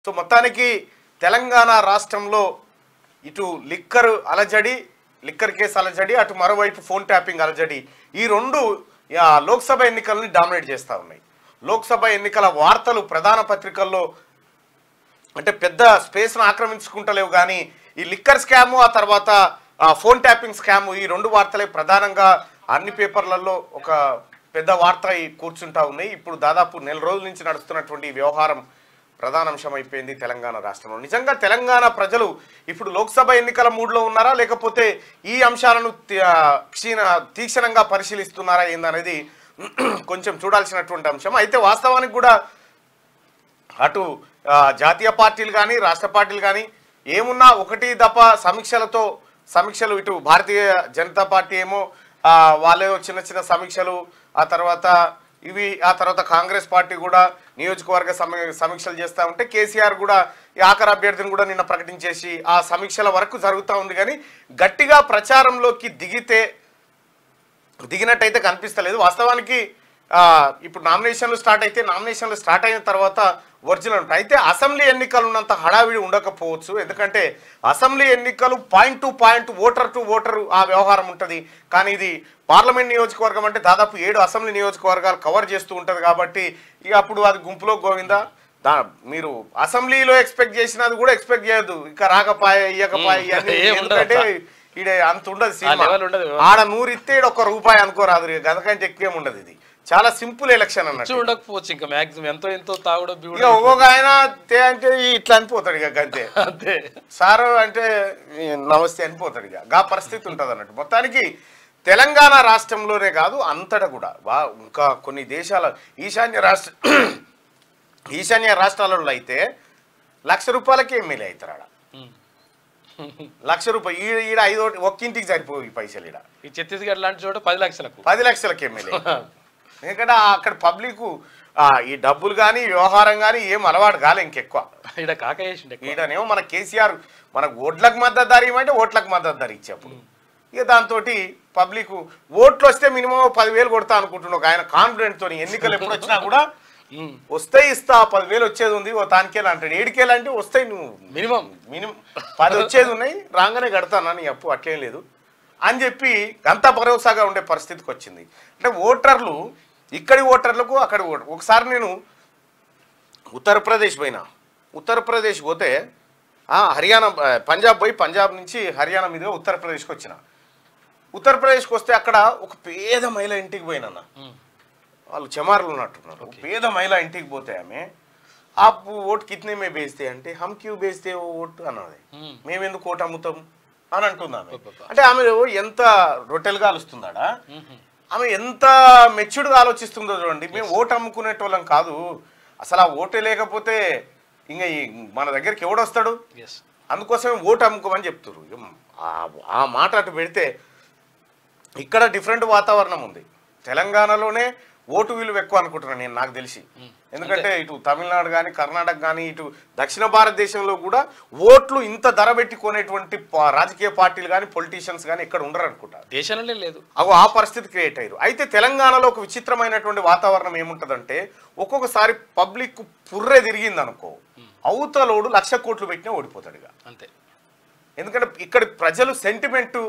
So మొత్తానికి తెలంగాణ రాష్ట్రంలో ఇటు లిక్కర్ కేసు అలజడి, అటు మరోవైపు ఫోన్ ట్యాపింగ్ అలజడి, ఈ రెండు లోక్సభ ఎన్నికల్ని డామినేట్ చేస్తూ ఉన్నాయి. లోక్సభ ఎన్నికల వార్తలు ప్రధాన పత్రికల్లో అంటే పెద్ద స్పేస్ను ఆక్రమించుకుంటలేవు, కానీ ఈ లిక్కర్ స్కాము, ఆ తర్వాత ఫోన్ ట్యాపింగ్ స్కాము, ఈ రెండు వార్తలే ప్రధానంగా అన్ని పేపర్లలో ఒక పెద్ద వార్త కూర్చుంటా ఉన్నాయి. ఇప్పుడు దాదాపు నెల రోజుల నుంచి నడుస్తున్నటువంటి వ్యవహారం ప్రధాన అంశం అయిపోయింది తెలంగాణ రాష్ట్రంలో. నిజంగా తెలంగాణ ప్రజలు ఇప్పుడు లోక్సభ ఎన్నికల మూడ్లో ఉన్నారా, లేకపోతే ఈ అంశాలను తీక్షణంగా పరిశీలిస్తున్నారా ఏందనేది కొంచెం చూడాల్సినటువంటి అంశం. అయితే వాస్తవానికి కూడా అటు జాతీయ పార్టీలు కానీ రాష్ట్ర పార్టీలు కానీ ఏమున్నా ఒకటి దఫా సమీక్షలు ఇటు భారతీయ జనతా పార్టీ ఏమో వాళ్ళే చిన్న చిన్న సమీక్షలు, ఆ తర్వాత కాంగ్రెస్ పార్టీ కూడా నియోజకవర్గ సమీక్షలు చేస్తూ ఉంటే కేసీఆర్ కూడా ఈ ఆఖరి అభ్యర్థిని కూడా నిన్న ప్రకటించేసి ఆ సమీక్షల వరకు జరుగుతూ ఉంది. కానీ గట్టిగా ప్రచారంలోకి దిగినట్టయితే కనిపిస్తలేదు. వాస్తవానికి ఇప్పుడు నామినేషన్లు స్టార్ట్ అయిన తర్వాత ఒరిజినల్ ఉంటాయి. అయితే అసెంబ్లీ ఎన్నికలు ఉన్నంత హడావిడి ఉండకపోవచ్చు, ఎందుకంటే అసెంబ్లీ ఎన్నికలు point to point, voter to voter ఆ వ్యవహారం ఉంటుంది. కానీ ఇది పార్లమెంట్ నియోజకవర్గం అంటే దాదాపు 7 అసెంబ్లీ నియోజకవర్గాలు కవర్ చేస్తూ ఉంటుంది. కాబట్టి ఇక అప్పుడు అది గుంపులో గోవిందా, మీరు అసెంబ్లీలో ఎక్స్పెక్ట్ చేసినది కూడా ఎక్స్పెక్ట్ చేయొద్దు, ఇక ఇయ్యకపాయ ఎందుకంటే ఈడ అంత ఉండదు సినిమా. ఆడ 100 ఇస్తే ఈడ ₹1 అనుకోరాదు, గతకంటే ఎక్కువేం ఉండదు. ఇది చాలా సింపుల్ ఎలక్షన్ అన్నట్టు. ఉండకపోవచ్చు ఇంకా మాక్సిమం ఎంతో తాగుడో ఒక్కొక్క ఆయన అంటే ఇట్లా అనిపోతాడు ఇక అంతే. అంతే సార్ అంటే నమస్తే అనిపోతాడు ఇక, గా పరిస్థితి ఉంటుంది అన్నట్టు. మొత్తానికి తెలంగాణ రాష్ట్రంలోనే కాదు అంతటా కూడా ఇంకా కొన్ని దేశాల ఈశాన్య రాష్ట్రాలలో అయితే ₹1,00,000 ఎమ్మెల్యే అవుతారు. ఆడ ₹1,00,000 ఈడ 5 ఒక్కింటికి సరిపోయి పైసలు. ఈడ ఈ ఛత్తీస్గఢ్ లాంటి చోట 10 లక్షలకు ఎమ్మెల్యే. ఎందుకంటే అక్కడ పబ్లిక్ ఈ డబ్బులు కానీ వ్యవహారం కానీ ఏం అలవాటు కాలే ఇంకెక్కువ. ఈడనేమో మన కేసీఆర్ మనకు ఓట్లకు మద్దతు ధర ఇవ్వమంటే ఓట్లకు మద్దతు ధర ఇచ్చేప్పుడు ఇక దాంతో పబ్లిక్ ఓట్లు వస్తే మినిమం 10,000 కొడతా అనుకుంటున్నావు. ఆయన కాన్ఫిడెంట్ తోని ఎన్నికలు ఎప్పుడు వచ్చినా కూడా వస్తే ఇస్తా, 10,000 వచ్చేది ఉంది ఓ తానికేలా అంటాడు. 7,000 అంటే వస్తాయి, నువ్వు మినిమం 10 వచ్చేది ఉన్నాయి, రాగానే కడతానా నీ అప్పు, అట్లేం లేదు అని చెప్పి అంత భరోసాగా ఉండే పరిస్థితికి వచ్చింది. అంటే ఓటర్లు ఇక్కడి ఓటర్లకు అక్కడి ఒకసారి నేను ఉత్తరప్రదేశ్ పోతే హర్యానా పంజాబ్ నుంచి హర్యానా మీదుగా ఉత్తరప్రదేశ్కి వచ్చిన. ఉత్తరప్రదేశ్కి వస్తే అక్కడ ఒక పేద మహిళ ఇంటికి పోయినన్న, వాళ్ళు చెమార్లు ఉన్నట్టున్నారు. పేద మహిళ ఇంటికి పోతే ఆమె ఆప్ ఓట్ కితనే మే బేస్తే అంటే హమ్ క్యూ బేస్తే ఓట్ అన్నది, మేమెందుకు ఓటు అమ్ముతాం అని అంటున్నాను. అంటే ఆమె ఎంత రొట్టెలుగా ఆలోచిస్తుందాడా, ఆమె ఎంత మెచ్యూర్డ్గా ఆలోచిస్తుందో చూడండి. మేము ఓటు అమ్ముకునేటోళ్ళం కాదు, అసలు ఆ ఓటే లేకపోతే ఇంకా మన దగ్గరికి ఎవడొస్తాడు, అందుకోసమే ఓటు అమ్ముకోమని చెప్తున్నారు. ఆ మాట అటు పెడితే ఇక్కడ డిఫరెంట్ వాతావరణం ఉంది. తెలంగాణలోనే ఓటు విలువ ఎక్కువ అనుకుంటున్నాను నేను, నాకు తెలిసి. ఎందుకంటే ఇటు తమిళనాడు కానీ కర్ణాటక కానీ ఇటు దక్షిణ భారతదేశంలో కూడా ఓట్లు ఇంత ధర పెట్టి కొనేటువంటి రాజకీయ పార్టీలు కానీ పొలిటీషియన్స్ కానీ ఇక్కడ ఉండరు అనుకుంటా, దేశంలో లేదు. ఆ పరిస్థితి క్రియేట్ అయ్యారు. అయితే తెలంగాణలో ఒక విచిత్రమైనటువంటి వాతావరణం ఏముంటుందంటే ఒక్కొక్కసారి పబ్లిక్ పుర్రే తిరిగింది అనుకో, అవతలోడు 1,00,000 కోట్లు పెట్టినా ఓడిపోతాడు ఇక అంతే. ఎందుకంటే ఇక్కడి ప్రజలు సెంటిమెంటు,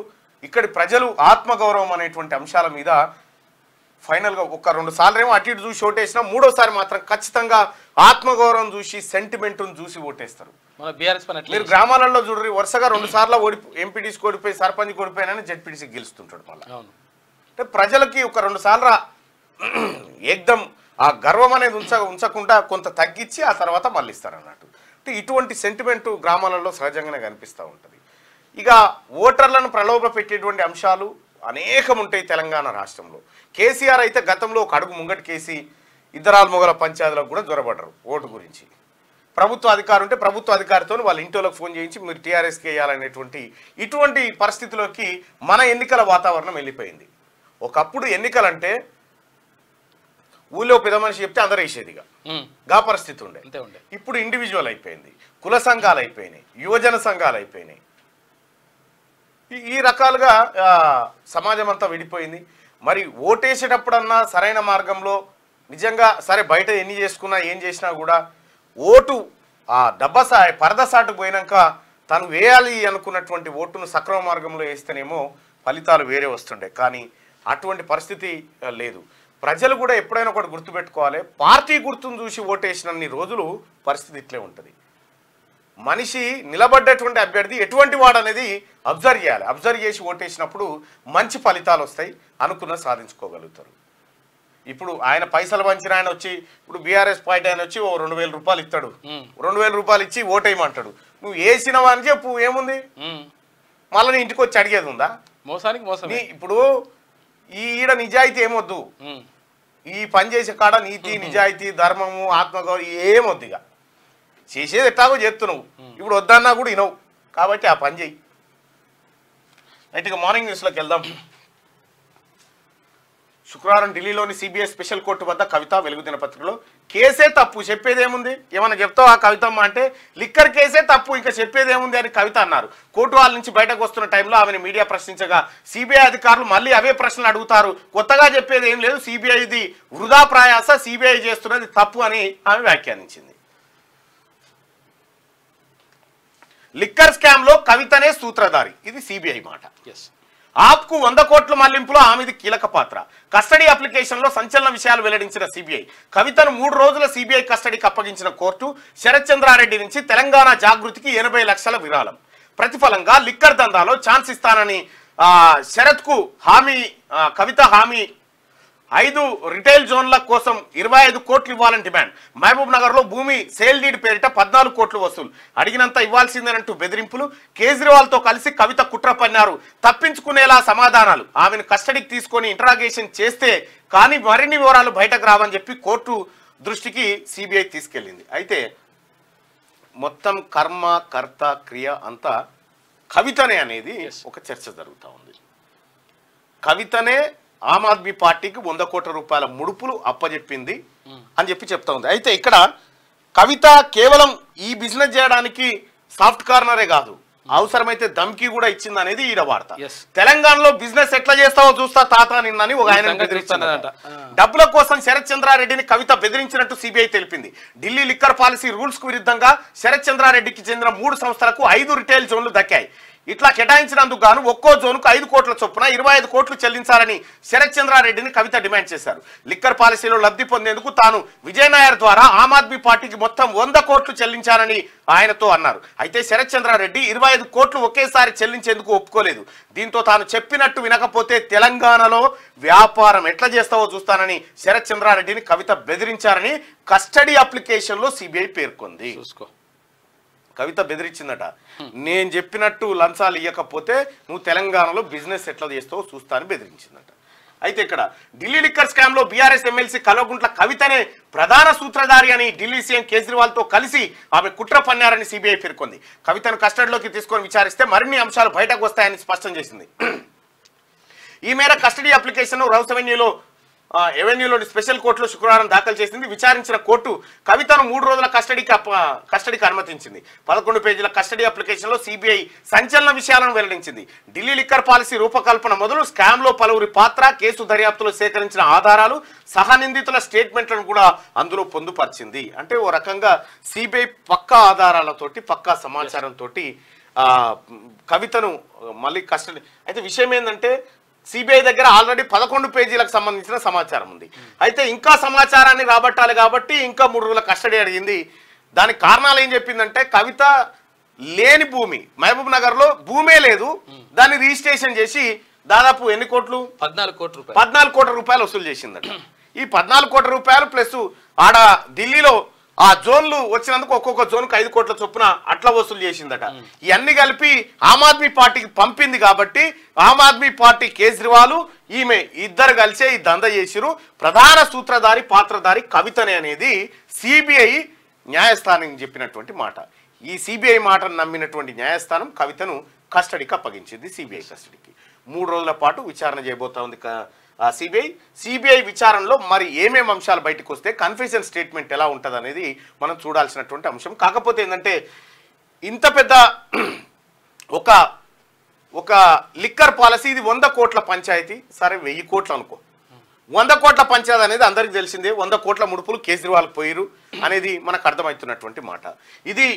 ఇక్కడి ప్రజలు ఆత్మగౌరవం అనేటువంటి అంశాల మీద ఫైనల్గా 1-2 సార్లు ఏమో అటు ఇటు చూసి ఓటేసినా, 3వసారి మాత్రం ఖచ్చితంగా ఆత్మగౌరవం చూసి సెంటిమెంటును చూసి ఓటేస్తారు. మీరు గ్రామాలలో చూడరు, వరుసగా 2 సార్లు ఎంపీటీసీకి ఓడిపోయి సర్పంచ్కి ఓడిపోయినా జెడ్పీటీసీకి గెలుస్తుంటాడు. మళ్ళీ అంటే ప్రజలకి 1-2 సార్లు ఏకదం ఆ గర్వం అనేది ఉంచకుండా కొంత తగ్గించి ఆ తర్వాత మళ్ళీ ఇస్తారన్నట్టు. అంటే ఇటువంటి సెంటిమెంటు గ్రామాలలో సహజంగానే కనిపిస్తూ ఉంటుంది. ఇక ఓటర్లను ప్రలోభ పెట్టేటువంటి అంశాలు అనేకం ఉంటాయి తెలంగాణ రాష్ట్రంలో. కేసీఆర్ అయితే గతంలో ఒక అడుగు ముంగటికేసి ఇద్దరాలు మొగల పంచాయతీలకు కూడా జ్వరపడ్డరు ఓటు గురించి. ప్రభుత్వ అధికారం ఉంటే ప్రభుత్వ అధికారితో వాళ్ళ ఇంటిలోకి ఫోన్ చేయించి మీరు టీఆర్ఎస్కి వేయాలనేటువంటి ఇటువంటి పరిస్థితిలోకి మన ఎన్నికల వాతావరణం వెళ్ళిపోయింది. ఒకప్పుడు ఎన్నికలంటే ఊళ్ళో పెద్ద మనిషి చెప్తే అందరూ వేసేదిగా గా పరిస్థితి ఉండే. ఇప్పుడు ఇండివిజువల్ అయిపోయింది, కుల సంఘాలు అయిపోయినాయి, యువజన సంఘాలు అయిపోయినాయి. ఈ రకాలుగా సమాజం అంతా విడిపోయింది. మరి ఓటేసేటప్పుడన్నా సరైన మార్గంలో నిజంగా సరే బయట ఎన్ని చేసుకున్నా ఏం చేసినా కూడా ఓటు ఆ పరదసాటుకు పోయినాక తను వేయాలి అనుకున్నటువంటి ఓటును సక్రమ మార్గంలో వేస్తేనేమో ఫలితాలు వేరే వస్తుండే. కానీ అటువంటి పరిస్థితి లేదు. ప్రజలు కూడా ఎప్పుడైనా ఒకటి గుర్తుపెట్టుకోవాలి, పార్టీ గుర్తును చూసి ఓటేసినన్ని రోజులు పరిస్థితి ఇట్లే ఉంటుంది. మనిషి నిలబడ్డటువంటి అభ్యర్థి ఎటువంటి వాడు అనేది అబ్జర్వ్ చేయాలి. అబ్జర్వ్ చేసి ఓటేసినప్పుడు మంచి ఫలితాలు వస్తాయి, అనుకున్న సాధించుకోగలుగుతారు. ఇప్పుడు ఆయన పైసలు పంచిన ఆయన వచ్చి, ఇప్పుడు బీఆర్ఎస్ పార్టీ ఆయన వచ్చి ఓ 2000 రూపాయలు ఇస్తాడు, 2000 రూపాయలు ఇచ్చి ఓటేయమంటాడు. నువ్వు వేసినవా అని చెప్పు, ఏముంది, మళ్ళీ నీ ఇంటికి వచ్చి అడిగేది ఉందా? మోసానికి మోసం. ఇప్పుడు ఈడ నిజాయితీ ఏమొద్దు, ఈ పని చేసే కాడ నీతి నిజాయితీ ధర్మము ఆత్మగౌరవం ఏమొద్దు. ఇక చేసేది ఎట్లాగో చేస్తున్నావు, ఇప్పుడు వద్దన్నా కూడా వినవు, కాబట్టి ఆ పని చెయ్యి. రైట్, ఇక మార్నింగ్ న్యూస్లోకి వెళ్దాం. శుక్రవారం ఢిల్లీలోని సిబిఐ స్పెషల్ కోర్టు వద్ద కవిత వెలుగు దినపత్రికలో కేసే తప్పు, చెప్పేదేముంది, ఏమన్నా చెప్తావు ఆ కవితమ్మ అంటే లిక్కర్ కేసే తప్పు, ఇంకా చెప్పేదేముంది అని కవిత అన్నారు. కోర్టు హాల్ నుంచి బయటకు వస్తున్న టైంలో ఆమెను మీడియా ప్రశ్నించగా సిబిఐ అధికారులు మళ్ళీ అవే ప్రశ్నలు అడుగుతారు, కొత్తగా చెప్పేది ఏం లేదు, సిబిఐది వృధా ప్రయాస, సిబిఐ చేస్తున్నది తప్పు అని ఆమె వ్యాఖ్యానించింది. లిక్కర్ స్కామ్ లో కవితనే సూత్రధారి, ఇది సిబిఐ మాట. ఆప్కు 100 కోట్ల మళ్లింపులో ఆమెది కీలక పాత్ర. కస్టడీ అప్లికేషన్ లో సంచలన విషయాలు వెల్లడించిన సిబిఐ కవితను 3 రోజుల సిబిఐ కస్టడీకి అప్పగించిన కోర్టు శరత్ చంద్రారెడ్డి నుంచి తెలంగాణ జాగృతికి 80 లక్షల విరాళం. ప్రతిఫలంగా లిక్కర్ దందాలో ఛాన్స్ ఇస్తానని శరత్కు కవిత హామీ 5 రిటైల్ జోన్ల కోసం 25 కోట్లు ఇవ్వాలని డిమాండ్. మహబూబ్ నగర్ లో భూమి సేల్ డీడ్ పేరిట 14 కోట్లు వసూలు, అడిగినంత ఇవ్వాల్సిందేనంటూ బెదిరింపులు. కేజ్రీవాల్ తో కలిసి కవిత కుట్ర పన్నారు, తప్పించుకునేలా సమాధానాలు. ఆమెను కస్టడీకి తీసుకొని ఇంటరాగేషన్ చేస్తే కానీ మరిన్ని వివరాలు బయటకు రావని చెప్పి కోర్టు దృష్టికి సిబిఐ తీసుకెళ్లింది. అయితే మొత్తం కర్మ కర్త క్రియ అంతా కవితనే అనేది ఒక చర్చ జరుగుతూ ఉంది. కవితనే ఆమ్ ఆద్మీ పార్టీకి 100 కోట్ల రూపాయల ముడుపులు అప్పజెప్పింది అని చెప్తా ఉంది. అయితే ఇక్కడ కవిత కేవలం ఈ బిజినెస్ చేయడానికి సాఫ్ట్ కార్నరే కాదు, అవసరమైతే ధమ్కి కూడా ఇచ్చింది అనేది ఈడ వార్త. తెలంగాణలో బిజినెస్ ఎట్లా చేస్తావో చూస్తా తాత నిన్నని ఒక ఆయన బెదిరించారట. డబ్బుల కోసం శరత్ చంద్రారెడ్డిని కవిత బెదిరించినట్టు సిబిఐ తెలిపింది. ఢిల్లీ లిక్కర్ పాలసీ రూల్స్ కు విరుద్ధంగా శరత్ చంద్రారెడ్డికి చెందిన 3 సంస్థలకు 5 రిటైల్ జోన్లు దక్కాయి. ఇట్లా కేటాయించినందుకు గాను ఒక్కో జోన్కు 5 కోట్ల చొప్పున 25 కోట్లు చెల్లించాలని శరత్ చంద్రారెడ్డిని కవిత డిమాండ్ చేశారు. లిక్కర్ పాలసీలో లబ్ధి పొందేందుకు తాను విజయనాయర్ ద్వారా ఆమ్ ఆద్మీ పార్టీకి మొత్తం 100 కోట్లు చెల్లించానని ఆయనతో అన్నారు. అయితే శరత్ చంద్రారెడ్డి 25 కోట్లు ఒకేసారి చెల్లించేందుకు ఒప్పుకోలేదు. దీంతో తాను చెప్పినట్టు వినకపోతే తెలంగాణలో వ్యాపారం ఎట్లా చేస్తావో చూస్తానని శరత్ చంద్రారెడ్డిని కవిత బెదిరించారని కస్టడీ అప్లికేషన్ లో సిబిఐ పేర్కొంది. కవిత బెదిరించిందట, నేను చెప్పినట్టు లంచాలు ఇవ్వకపోతే నువ్వు తెలంగాణలో బిజినెస్ ఎట్లా చేస్తావో చూస్తా అని బెదిరించిందట. అయితే ఇక్కడ ఢిల్లీ లిక్కర్ స్కామ్ లో బీఆర్ఎస్ ఎమ్మెల్సీ కల్వకుంట్ల కవితనే ప్రధాన సూత్రధారి అని ఢిల్లీ సీఎం కేజ్రీవాల్ తో కలిసి ఆమె కుట్ర పన్నారని సిబిఐ పేర్కొంది. కవితను కస్టడీలోకి తీసుకొని విచారిస్తే మరిన్ని అంశాలు బయటకు వస్తాయని స్పష్టం చేసింది. ఈ మేర కస్టడీ అప్లికేషన్ రౌస్ ఎవెన్యూలోని స్పెషల్ కోర్టులో శుక్రవారం దాఖలు చేసింది. విచారించిన కోర్టు కవితను 3 రోజుల కస్టడీకి అనుమతించింది. 11 పేజీల కస్టడీ అప్లికేషన్లో సిబిఐ సంచలన విషయాలను వెల్లడించింది. ఢిల్లీ లిక్కర్ పాలసీ రూపకల్పన మొదలు స్కామ్లో పలువురి పాత్ర, కేసు దర్యాప్తులో సేకరించిన ఆధారాలు, సహనిందితుల స్టేట్మెంట్లను కూడా అందులో పొందుపరిచింది. అంటే ఓ రకంగా సిబిఐ పక్కా ఆధారాలతోటి పక్కా సమాచారంతో కవితను మళ్ళీ కస్టడీ. అయితే విషయం ఏంటంటే సిబిఐ దగ్గర ఆల్రెడీ 11 పేజీలకు సంబంధించిన సమాచారం ఉంది. అయితే ఇంకా సమాచారాన్ని రాబట్టాలి కాబట్టి ఇంకా 3 రోజుల కస్టడీ అడిగింది. దానికి కారణాలు ఏం చెప్పిందంటే కవిత లేని భూమి, మహబూబ్ నగర్ లో భూమే లేదు, దాన్ని రిజిస్ట్రేషన్ చేసి దాదాపు ఎన్ని కోట్లు 14 కోట్ల రూపాయలు వసూలు చేసిందట. ఈ 14 కోట్ల రూపాయలు ప్లస్ ఆడ ఢిల్లీలో ఆ జోన్లు వచ్చినందుకు ఒక్కొక్క జోన్కు 5 కోట్ల చొప్పున అట్లా వసూలు చేసిందట. ఇవన్నీ కలిపి ఆమ్ ఆద్మీ పార్టీకి పంపింది కాబట్టి ఆమ్ ఆద్మీ పార్టీ కేజ్రీవాల్ ఈమె ఇద్దరు కలిసే ఈ దంద చేసిరు. ప్రధాన సూత్రధారి పాత్రధారి కవితనే అనేది సిబిఐ న్యాయస్థానం చెప్పినటువంటి మాట. ఈ సిబిఐ మాటను నమ్మినటువంటి న్యాయస్థానం కవితను కస్టడీకి అప్పగించింది. సిబిఐ కస్టడీకి 3 రోజుల పాటు విచారణ చేయబోతా ఉంది సిబిఐ విచారణలో మరి ఏమేమి అంశాలు బయటకు వస్తే కన్ఫెషన్ స్టేట్మెంట్ ఎలా ఉంటుంది అనేది మనం చూడాల్సినటువంటి అంశం. కాకపోతే ఏంటంటే ఇంత పెద్ద ఒక లిక్కర్ పాలసీ, ఇది 100 కోట్ల పంచాయతీ, సరే 1000 కోట్లు అనుకో, 100 కోట్ల పంచాయతీ అనేది అందరికీ తెలిసిందే. 100 కోట్ల ముడుపులు కేజ్రీవాల్కి పోయిరు అనేది మనకు అర్థమవుతున్నటువంటి మాట. ఇది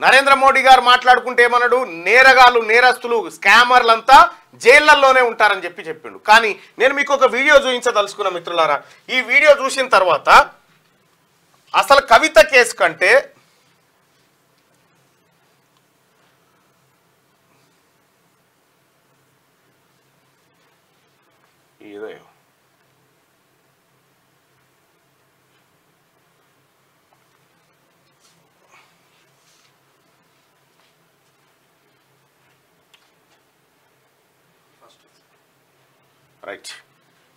నరేంద్ర మోడీ గారు మాట్లాడుకుంటే ఏమన్నాడు, నేరగాళ్ళు నేరస్తులు స్కామర్లంతా జైళ్లలోనే ఉంటారని చెప్పిండు. కానీ నేను మీకు ఒక వీడియో చూపించదలుచుకున్న మిత్రులారా. ఈ వీడియో చూసిన తర్వాత అసలు కవిత కేసు కంటే ఏదో రైట్,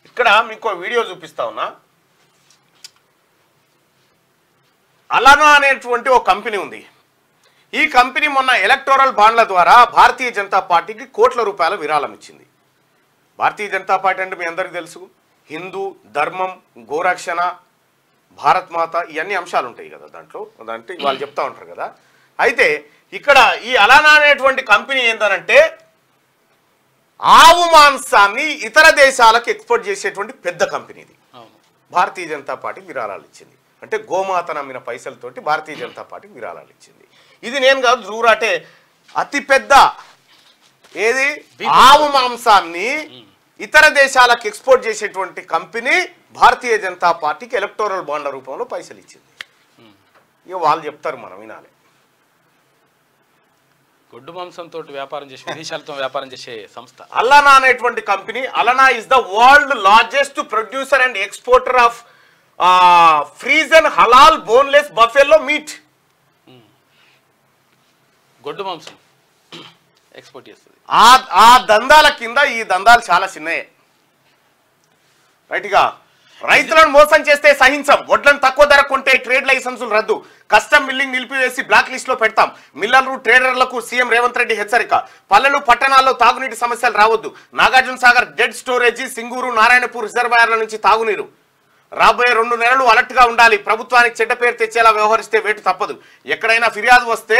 ఇక్కడ మీకు వీడియో చూపిస్తా ఉన్నా. అలానా అనేటువంటి ఒక కంపెనీ ఉంది. ఈ కంపెనీ మొన్న ఎలక్టోరల్ బాండ్ల ద్వారా భారతీయ జనతా పార్టీకి కోట్ల రూపాయల విరాళం ఇచ్చింది. భారతీయ జనతా పార్టీ అంటే మీ అందరికీ తెలుసు, హిందూ ధర్మం, గోరక్షణ, భారత్ మాత, ఇవన్నీ అంశాలు ఉంటాయి కదా దాంట్లో. అంటే వాళ్ళు చెప్తా ఉంటారు కదా. అయితే ఇక్కడ ఈ అలానా అనేటువంటి కంపెనీ ఏంటనంటే ఆవు మాంసాన్ని ఇతర దేశాలకు ఎక్స్పోర్ట్ చేసేటువంటి పెద్ద కంపెనీ ఇది. భారతీయ జనతా పార్టీకి విరాళాలు ఇచ్చింది. అంటే గోమాత నమ్మిన పైసలతోటి భారతీయ జనతా పార్టీకి విరాళాలు ఇచ్చింది. ఇది నేను కాదు, జూరాటే అతిపెద్ద ఏది ఆవు మాంసాన్ని ఇతర దేశాలకు ఎక్స్పోర్ట్ చేసేటువంటి కంపెనీ భారతీయ జనతా పార్టీకి ఎలక్టోరల్ బాండ్ల రూపంలో పైసలు ఇచ్చింది. ఇక వాళ్ళు చెప్తారు, మనం వినాలి. గొడ్డు మాంసంతో వ్యాపారం చేసి విదేశాలతో వ్యాపారం చేసే సంస్థ అలానా అనేటువంటి company. Allana is the world largest producer and exporter of frozen halal boneless buffalo meat. గొడ్డు మాంసం ఎక్స్పోర్ట్ చేస్తుంది. ఆ దందాల కింద ఈ దందాలు చాలా చిన్నయే. రైట్గా రైతులను మోసం చేస్తే సహించం, వడ్లను తక్కువ ధర కొంటే ట్రేడ్ లైసెన్సులు రద్దు, కస్టమ్ మిల్లింగ్ నిలిపివేసి బ్లాక్ లిస్ట్ లో పెడతాం, మిల్లర్లు ట్రేడర్లకు సీఎం రేవంత్ రెడ్డి హెచ్చరిక, పల్లెలు పట్టణాల్లో తాగునీటి సమస్యలు రావద్దు, నాగార్జున సాగర్ డెడ్ స్టోరేజీ, సింగూరు నారాయణపూర్ రిజర్వాయర్ల నుంచి తాగునీరు, రాబోయే 2 నెలలు అలర్ట్ గా ఉండాలి, ప్రభుత్వానికి చెడ్డ పేరు తెచ్చేలా వ్యవహరిస్తే వేటు తప్పదు, ఎక్కడైనా ఫిర్యాదు వస్తే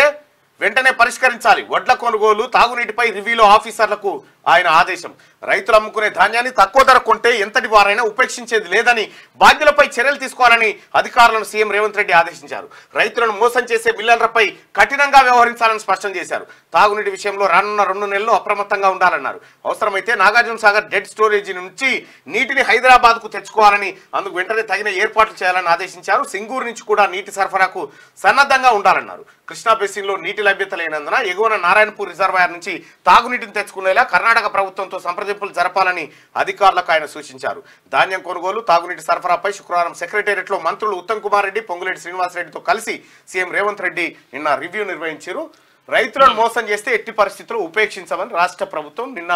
వెంటనే పరిష్కరించాలి, వడ్ల కొనుగోలు తాగునీటిపై రివ్యూలో ఆఫీసర్లకు ఆయన ఆదేశం, రైతులు అమ్ముకునే ధాన్యాన్ని తక్కువ ధర కొంటే ఎంతటి వారైనా ఉపేక్షించేది లేదని బాధ్యులపై చర్యలు తీసుకోవాలని అధికారులను సీఎం రేవంత్ రెడ్డి ఆదేశించారు, రైతులను మోసం చేసే మిల్లర్లపై కఠినంగా వ్యవహరించాలని స్పష్టం చేశారు, తాగునీటి విషయంలో రానున్న 2 నెలలు అప్రమత్తంగా ఉండాలన్నారు, అవసరమైతే నాగార్జున సాగర్ డెడ్ స్టోరేజీ నుంచి నీటిని హైదరాబాద్ కు తెచ్చుకోవాలని అందుకు వెంటనే తగిన ఏర్పాట్లు చేయాలని ఆదేశించారు, సింగూరు నుంచి కూడా నీటి సరఫరాకు సన్నద్ధంగా ఉండాలన్నారు, కృష్ణా బేసిన్ లో నీటి లభ్యత లేనందున ఎగువన నారాయణపూర్ రిజర్వాయర్ నుంచి తాగునీటిని తెచ్చుకునేలా కర్ణాటక ప్రభుత్వంతో సంప్రదింపులు జరపాలని అధికారులకు ఆయన సూచించారు, ధాన్యం కొనుగోలు తాగునీటి సరఫరాపై శుక్రవారం సెక్రటేరియట్ లో మంత్రులు ఉత్తమ్ కుమార్ రెడ్డి, పొంగులేటి శ్రీనివాసరెడ్డితో కలిసి సీఎం రేవంత్ రెడ్డి నిన్న రివ్యూ నిర్వహించారు, రైతులను మోసం చేస్తే ఎట్టి పరిస్థితుల్లో ఉపేక్షించమని రాష్ట్ర ప్రభుత్వం నిన్న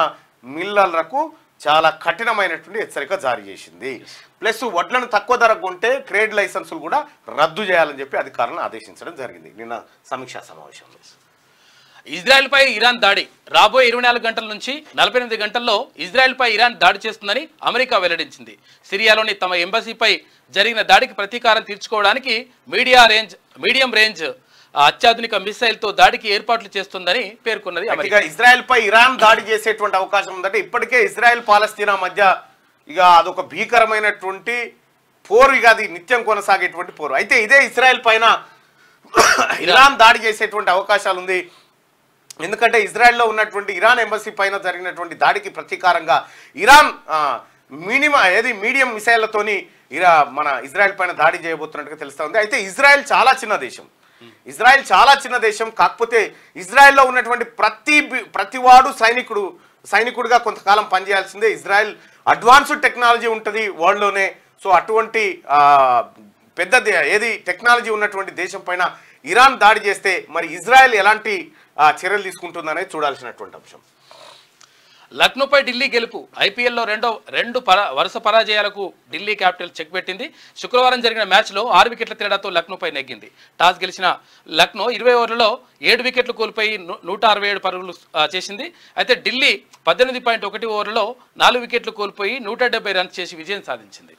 మిల్లర్లకు చాలా కఠినమైనటువంటి హెచ్చరిక జారీ చేసింది, ప్లస్ వడ్లను తక్కువ ధర కొంటే ట్రేడ్ లైసెన్సులు కూడా రద్దు చేయాలని చెప్పి అధికారులను ఆదేశించడం జరిగింది నిన్న సమీక్షా సమావేశంలో. ఇజ్రాయెల్పై ఇరాన్ దాడి రాబోయే 24 గంటల నుంచి 48 గంటల్లో ఇజ్రాయెల్పై ఇరాన్ దాడి చేస్తుందని అమెరికా వెల్లడించింది, సిరియాలోని తమ ఎంబసీపై జరిగిన దాడికి ప్రతీకారం తీర్చుకోవడానికి మీడియం రేంజ్ అత్యాధునిక మిసైల్ తో దాడికి ఏర్పాట్లు చేస్తుందని పేర్కొన్నది అమెరికా. ఇజ్రాయెల్ పై ఇరాన్ దాడి చేసేటువంటి అవకాశం ఉందంటే ఇప్పటికే ఇజ్రాయెల్ పాలస్తీనా మధ్య ఇక అదొక భీకరమైనటువంటి పోరు, ఇక అది నిత్యం కొనసాగేటువంటి పోరు. అయితే ఇదే ఇజ్రాయెల్ పైన ఇరాన్ దాడి చేసేటువంటి అవకాశాలు ఉంది, ఎందుకంటే ఇజ్రాయెల్లో ఉన్నటువంటి ఇరాన్ ఎంబసీ పైన జరిగినటువంటి దాడికి ప్రతీకారంగా ఇరాన్ మీడియం మిసైళ్లతోని మన ఇజ్రాయెల్ పైన దాడి చేయబోతున్నట్టుగా తెలుస్తా ఉంది. అయితే ఇజ్రాయెల్ చాలా చిన్న దేశం, కాకపోతే ఇజ్రాయెల్లో ఉన్నటువంటి ప్రతివాడు సైనికుడిగా కొంతకాలం పనిచేయాల్సిందే. ఇజ్రాయెల్ అడ్వాన్స్డ్ టెక్నాలజీ ఉంటుంది వరల్డ్లోనే. సో అటువంటి పెద్ద టెక్నాలజీ ఉన్నటువంటి దేశం పైన ఇరాన్ దాడి చేస్తే మరి ఇజ్రాయెల్ ఎలాంటి చర్యలు తీసుకుంటుందనేది చూడాల్సినటువంటి అంశం. లక్నోపై ఢిల్లీ గెలుపు, ఐపీఎల్లో రెండు వరుస పరాజయాలకు ఢిల్లీ క్యాపిటల్ చెక్ పెట్టింది. శుక్రవారం జరిగిన మ్యాచ్లో 6 వికెట్ల తేడాతో లక్నోపై నెగ్గింది. టాస్ గెలిచిన లక్నో 20 ఓవర్లలో 7 వికెట్లు కోల్పోయి 167 పరుగులు చేసింది. అయితే ఢిల్లీ 18.1 ఓవర్లలో 4 వికెట్లు కోల్పోయి 170 రన్స్ చేసి విజయం సాధించింది.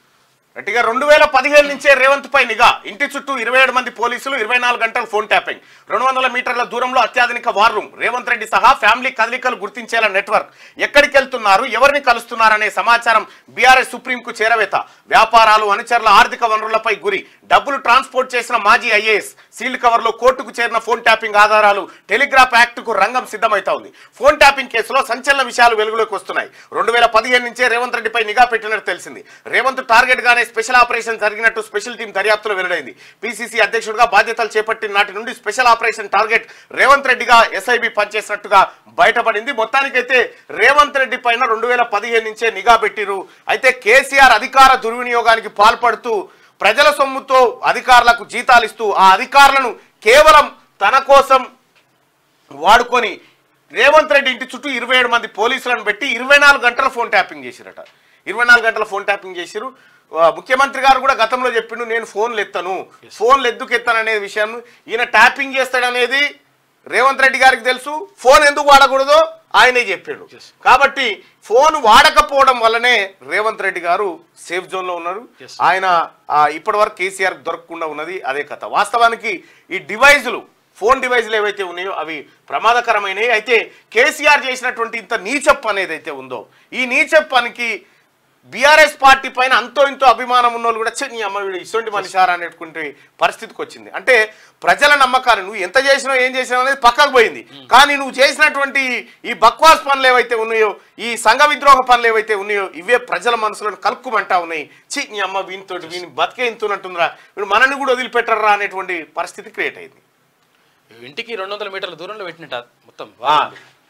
గట్టిగా 2015 నుంచే రేవంత్ పై నిఘా. ఇంటి చుట్టూ 27 మంది పోలీసులు, 24 గంటలు ఫోన్ ట్యాపింగ్, 200 మీటర్ల దూరంలో అత్యాధునిక వార్ రూమ్. రేవంత్ రెడ్డి సహా ఫ్యామిలీ కదలికలు గుర్తించేలా నెట్వర్క్. ఎక్కడికి వెళ్తున్నారు, ఎవరిని కలుస్తున్నారనే సమాచారం బీఆర్ఎస్ సుప్రీంకు చేరవేత. వ్యాపారాలు, అనుచరుల ఆర్థిక వనరులపై గురి. డబ్బులు ట్రాన్స్పోర్ట్ చేసిన మాజీ ఐఏఎస్. సీల్డ్ కవర్ లో కోర్టుకు చేరిన ఫోన్ ట్యాపింగ్ ఆధారాలు. టెలిగ్రాఫ్ యాక్ట్ కు రంగం సిద్ధమైతా ఉంది. ఫోన్ ట్యాపింగ్ కేసులో సంచలన విషయాలు వెలుగులోకి వస్తున్నాయి. 2015 నుంచే రేవంత్ రెడ్డిపై నిఘా పెట్టినట్టు తెలిసింది. రేవంత్ టార్గెట్ గానే స్పెషల్ ఆపరేషన్ జరిగినట్టు స్పెషల్ టీం దర్యాప్తులో వెల్లడైంది. పిసిసి అధ్యక్షుడిగా బాధ్యతలు చేపట్టిన నాటి నుండి స్పెషల్ ఆపరేషన్ టార్గెట్ రేవంత్ రెడ్డిగా ఎస్ఐబి పనిచేసినట్టుగా బయటపడింది. మొత్తానికైతే రేవంత్ రెడ్డి పైన 2015 నుంచే నిఘా పెట్టిరు. అయితే కేసీఆర్ అధికార దుర్వినియోగానికి పాల్పడుతూ ప్రజల సొమ్ముతో అధికారులకు జీతాలు ఇస్తూ ఆ అధికారులను కేవలం తన కోసం వాడుకొని రేవంత్ రెడ్డి ఇంటి చుట్టూ 27 మంది పోలీసులను పెట్టి 24 గంటల ఫోన్ ట్యాపింగ్ చేసిరట. 24 గంటల ఫోన్ ట్యాపింగ్ చేసిరు. ముఖ్యమంత్రి గారు కూడా గతంలో చెప్పిండు, నేను ఫోన్లు ఎత్తాను, ఫోన్లు ఎందుకు ఎత్తాను అనే విషయం, ఈయన ట్యాపింగ్ చేస్తాడనేది రేవంత్ రెడ్డి గారికి తెలుసు. ఫోన్ ఎందుకు వాడకూడదో ఆయనే చెప్పాడు. కాబట్టి ఫోన్ వాడకపోవడం వల్లనే రేవంత్ రెడ్డి గారు సేఫ్ జోన్ లో ఉన్నారు. ఆయన ఇప్పటి వరకు కేసీఆర్ దొరకకుండా ఉన్నది అదే కథ. వాస్తవానికి ఈ డివైజులు, ఫోన్ డివైజులు ఏవైతే ఉన్నాయో అవి ప్రమాదకరమైనవి. అయితే కేసీఆర్ చేసినటువంటి ఇంత నీచప్ అనేది అయితే ఉందో, ఈ నీచప్ పనికి బీఆర్ఎస్ పార్టీ పైన అంతో ఇంతో అభిమానం ఉన్న వాళ్ళు కూడా నీ అమ్మ వీడు ఇటువంటి మనిషారా అనేటువంటి పరిస్థితికి వచ్చింది. అంటే ప్రజల నమ్మకాన్ని నువ్వు ఎంత చేసినావు, ఏం చేసినావు అనేది పక్కకు పోయింది. కానీ నువ్వు చేసినటువంటి ఈ బక్వాస్ పనులు ఏవైతే ఉన్నాయో, ఈ సంఘ విద్రోహ పనులు ఏవైతే ఉన్నాయో, ఇవే ప్రజల మనసులను కలుక్కుమంటా ఉన్నాయి. నీ అమ్మ వీనితోటి వీని బతికే ఇంతున్నట్టుందిరా, వీడు మనల్ని కూడా వదిలిపెట్టరా అనేటువంటి పరిస్థితి క్రియేట్ అయింది. ఇంటికి 200 మీటర్ల దూరంలో పెట్టినట మొత్తం.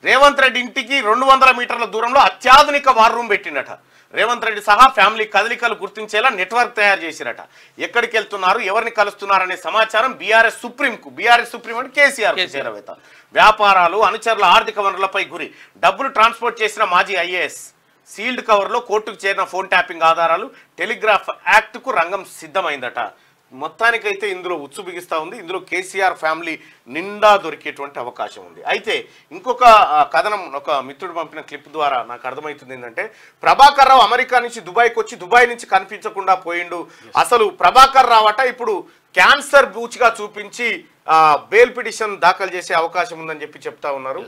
రేవంత్ రెడ్డి ఇంటికి 200 మీటర్ల దూరంలో అత్యాధునిక వార్ రూమ్ పెట్టిండట. రేవంత్ రెడ్డి సహా ఫ్యామిలీ కదలికలు గుర్తించేలా నెట్వర్క్ తయారు చేసిరట. ఎక్కడికి వెళ్తున్నారు, ఎవరిని కలుస్తున్నారనే సమాచారం బీఆర్ఎస్ సుప్రీం అంటే కేసీఆర్ చేరవేత. వ్యాపారాలు, అనుచరుల ఆర్థిక వనరులపై గురి. డబ్బులు ట్రాన్స్పోర్ట్ చేసిన మాజీ ఐఏఎస్. సీల్డ్ కవర్ లో కోర్టుకు చేరిన ఫోన్ ట్యాపింగ్ ఆధారాలు. టెలిగ్రాఫ్ యాక్ట్ కు రంగం సిద్ధమైందట. మొత్తానికైతే ఇందులో ఉచ్చు బిగిస్తా ఉంది. ఇందులో కేసీఆర్ ఫ్యామిలీ నిండా దొరికేటువంటి అవకాశం ఉంది. అయితే ఇంకొక కథనం ఒక మిత్రుడు పంపిన క్లిప్ ద్వారా నాకు అర్థమవుతుంది ఏంటంటే, ప్రభాకర్ రావు అమెరికా నుంచి దుబాయ్కి వచ్చి దుబాయ్ నుంచి కనిపించకుండా పోయిండు. అసలు ప్రభాకర్ రావు అట ఇప్పుడు క్యాన్సర్ బూచ్గా చూపించి బెయిల్ పిటిషన్ దాఖలు చేసే అవకాశం ఉందని చెప్తా ఉన్నారు.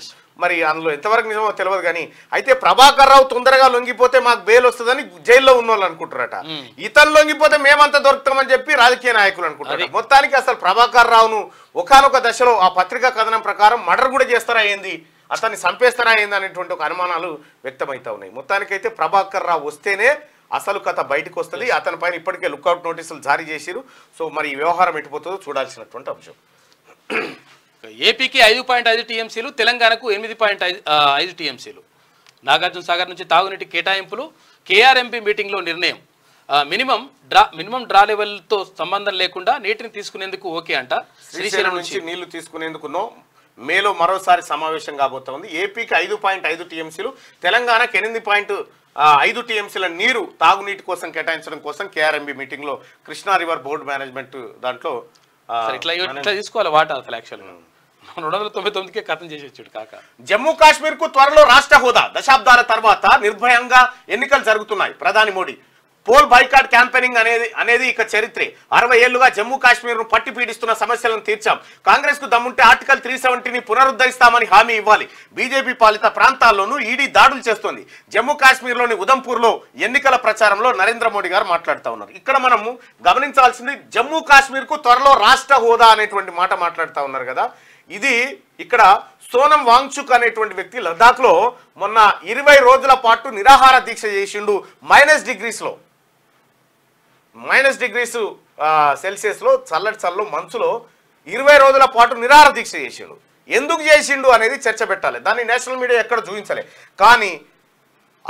మరి అందులో ఎంతవరకు నిజమో తెలియదు. కానీ అయితే ప్రభాకర్ రావు తొందరగా లొంగిపోతే మాకు బెయిల్ వస్తుందని జైల్లో ఉన్న వాళ్ళు అనుకుంటారట. ఇతను లొంగిపోతే మేమంతా దొరుకుతామని చెప్పి రాజకీయ నాయకులు అనుకుంటారు. మొత్తానికి అసలు ప్రభాకర్ రావును ఒకానొక దశలో ఆ పత్రికా కథనం ప్రకారం మర్డర్ కూడా చేస్తారా ఏంది, అతన్ని చంపేస్తారా ఏంది అనేటువంటి ఒక అనుమానాలు వ్యక్తమవుతా ఉన్నాయి. మొత్తానికైతే ప్రభాకర్ రావు వస్తేనే అసలు కథ బయటకు వస్తుంది. అతని పైన ఇప్పటికే లుక్అవుట్ నోటీసులు జారీ చేసిరు. సో మరి ఈ వ్యవహారం ఎటుపోతుందో చూడాల్సినటువంటి అంశం. ఏపీకి 5.5 టీఎంసీలు, తెలంగాణకు 8.5 టీఎంసీలు. నాగార్జున సాగర్ నుంచి తాగునీటి కేటాయింపులు. కేఆర్ఎంపీ మీటింగ్లో నిర్ణయం. మినిమం డ్రా లెవెల్తో సంబంధం లేకుండా నీటిని తీసుకునేందుకు ఓకే అంట. శ్రీశైలం నుంచి నీళ్లు తీసుకునేందుకు మేలో మరోసారి సమావేశం కాబోతోంది. ఏపీకి 5.5 టీఎంసీలు, తెలంగాణకు 8.5 టీఎంసీల నీరు తాగునీటి కోసం కేటాయించడం కోసం కేఆర్ఎంబీ మీటింగ్ లో కృష్ణా రివర్ బోర్డు మేనేజ్మెంట్ దాంట్లో ఇట్లా తీసుకోవాలి వాటా. అసలు యాక్చువల్గా 299కే ఖతం చేసి వచ్చాడు కాక. జమ్మూ కాశ్మీర్ కు త్వరలో రాష్ట్ర హోదా. దశాబ్దాల తర్వాత నిర్భయంగా ఎన్నికలు జరుగుతున్నాయి. ప్రధాని మోడీ పోల్ బైకాట్ క్యాంపెయినింగ్ అనేది ఇక చరిత్రే. 60 ఏళ్లుగా జమ్మూ కాశ్మీర్ ను పట్టి పీడిస్తున్న సమస్యలను తీర్చాం. కాంగ్రెస్ కు దమ్ముంటే ఆర్టికల్ 370ని పునరుద్ధరిస్తామని హామీ ఇవ్వాలి. బీజేపీ పాలిత ప్రాంతాల్లోనూ ఈడీ దాడులు చేస్తోంది. జమ్మూ కాశ్మీర్ లోని ఉదంపూర్ లో ఎన్నికల ప్రచారంలో నరేంద్ర మోడీ గారు మాట్లాడుతూ ఉన్నారు. ఇక్కడ మనము గమనించాల్సింది, జమ్మూ కాశ్మీర్ కు త్వరలో రాష్ట్ర హోదా అనేటువంటి మాట మాట్లాడుతూ ఉన్నారు కదా. ఇది ఇక్కడ సోనం వాంగ్చుక్ అనేటువంటి వ్యక్తి లద్దాఖ్ లో మొన్న 20 రోజుల పాటు నిరాహార దీక్ష చేసిండు. -డిగ్రీస్ సెల్సియస్ లో చల్లటి మంచులో 20 రోజుల పాటు నిరాహార దీక్ష చేసిండు. ఎందుకు చేసిండు అనేది చర్చ పెట్టాలి. దాన్ని నేషనల్ మీడియా ఎక్కడ చూపించలే. కానీ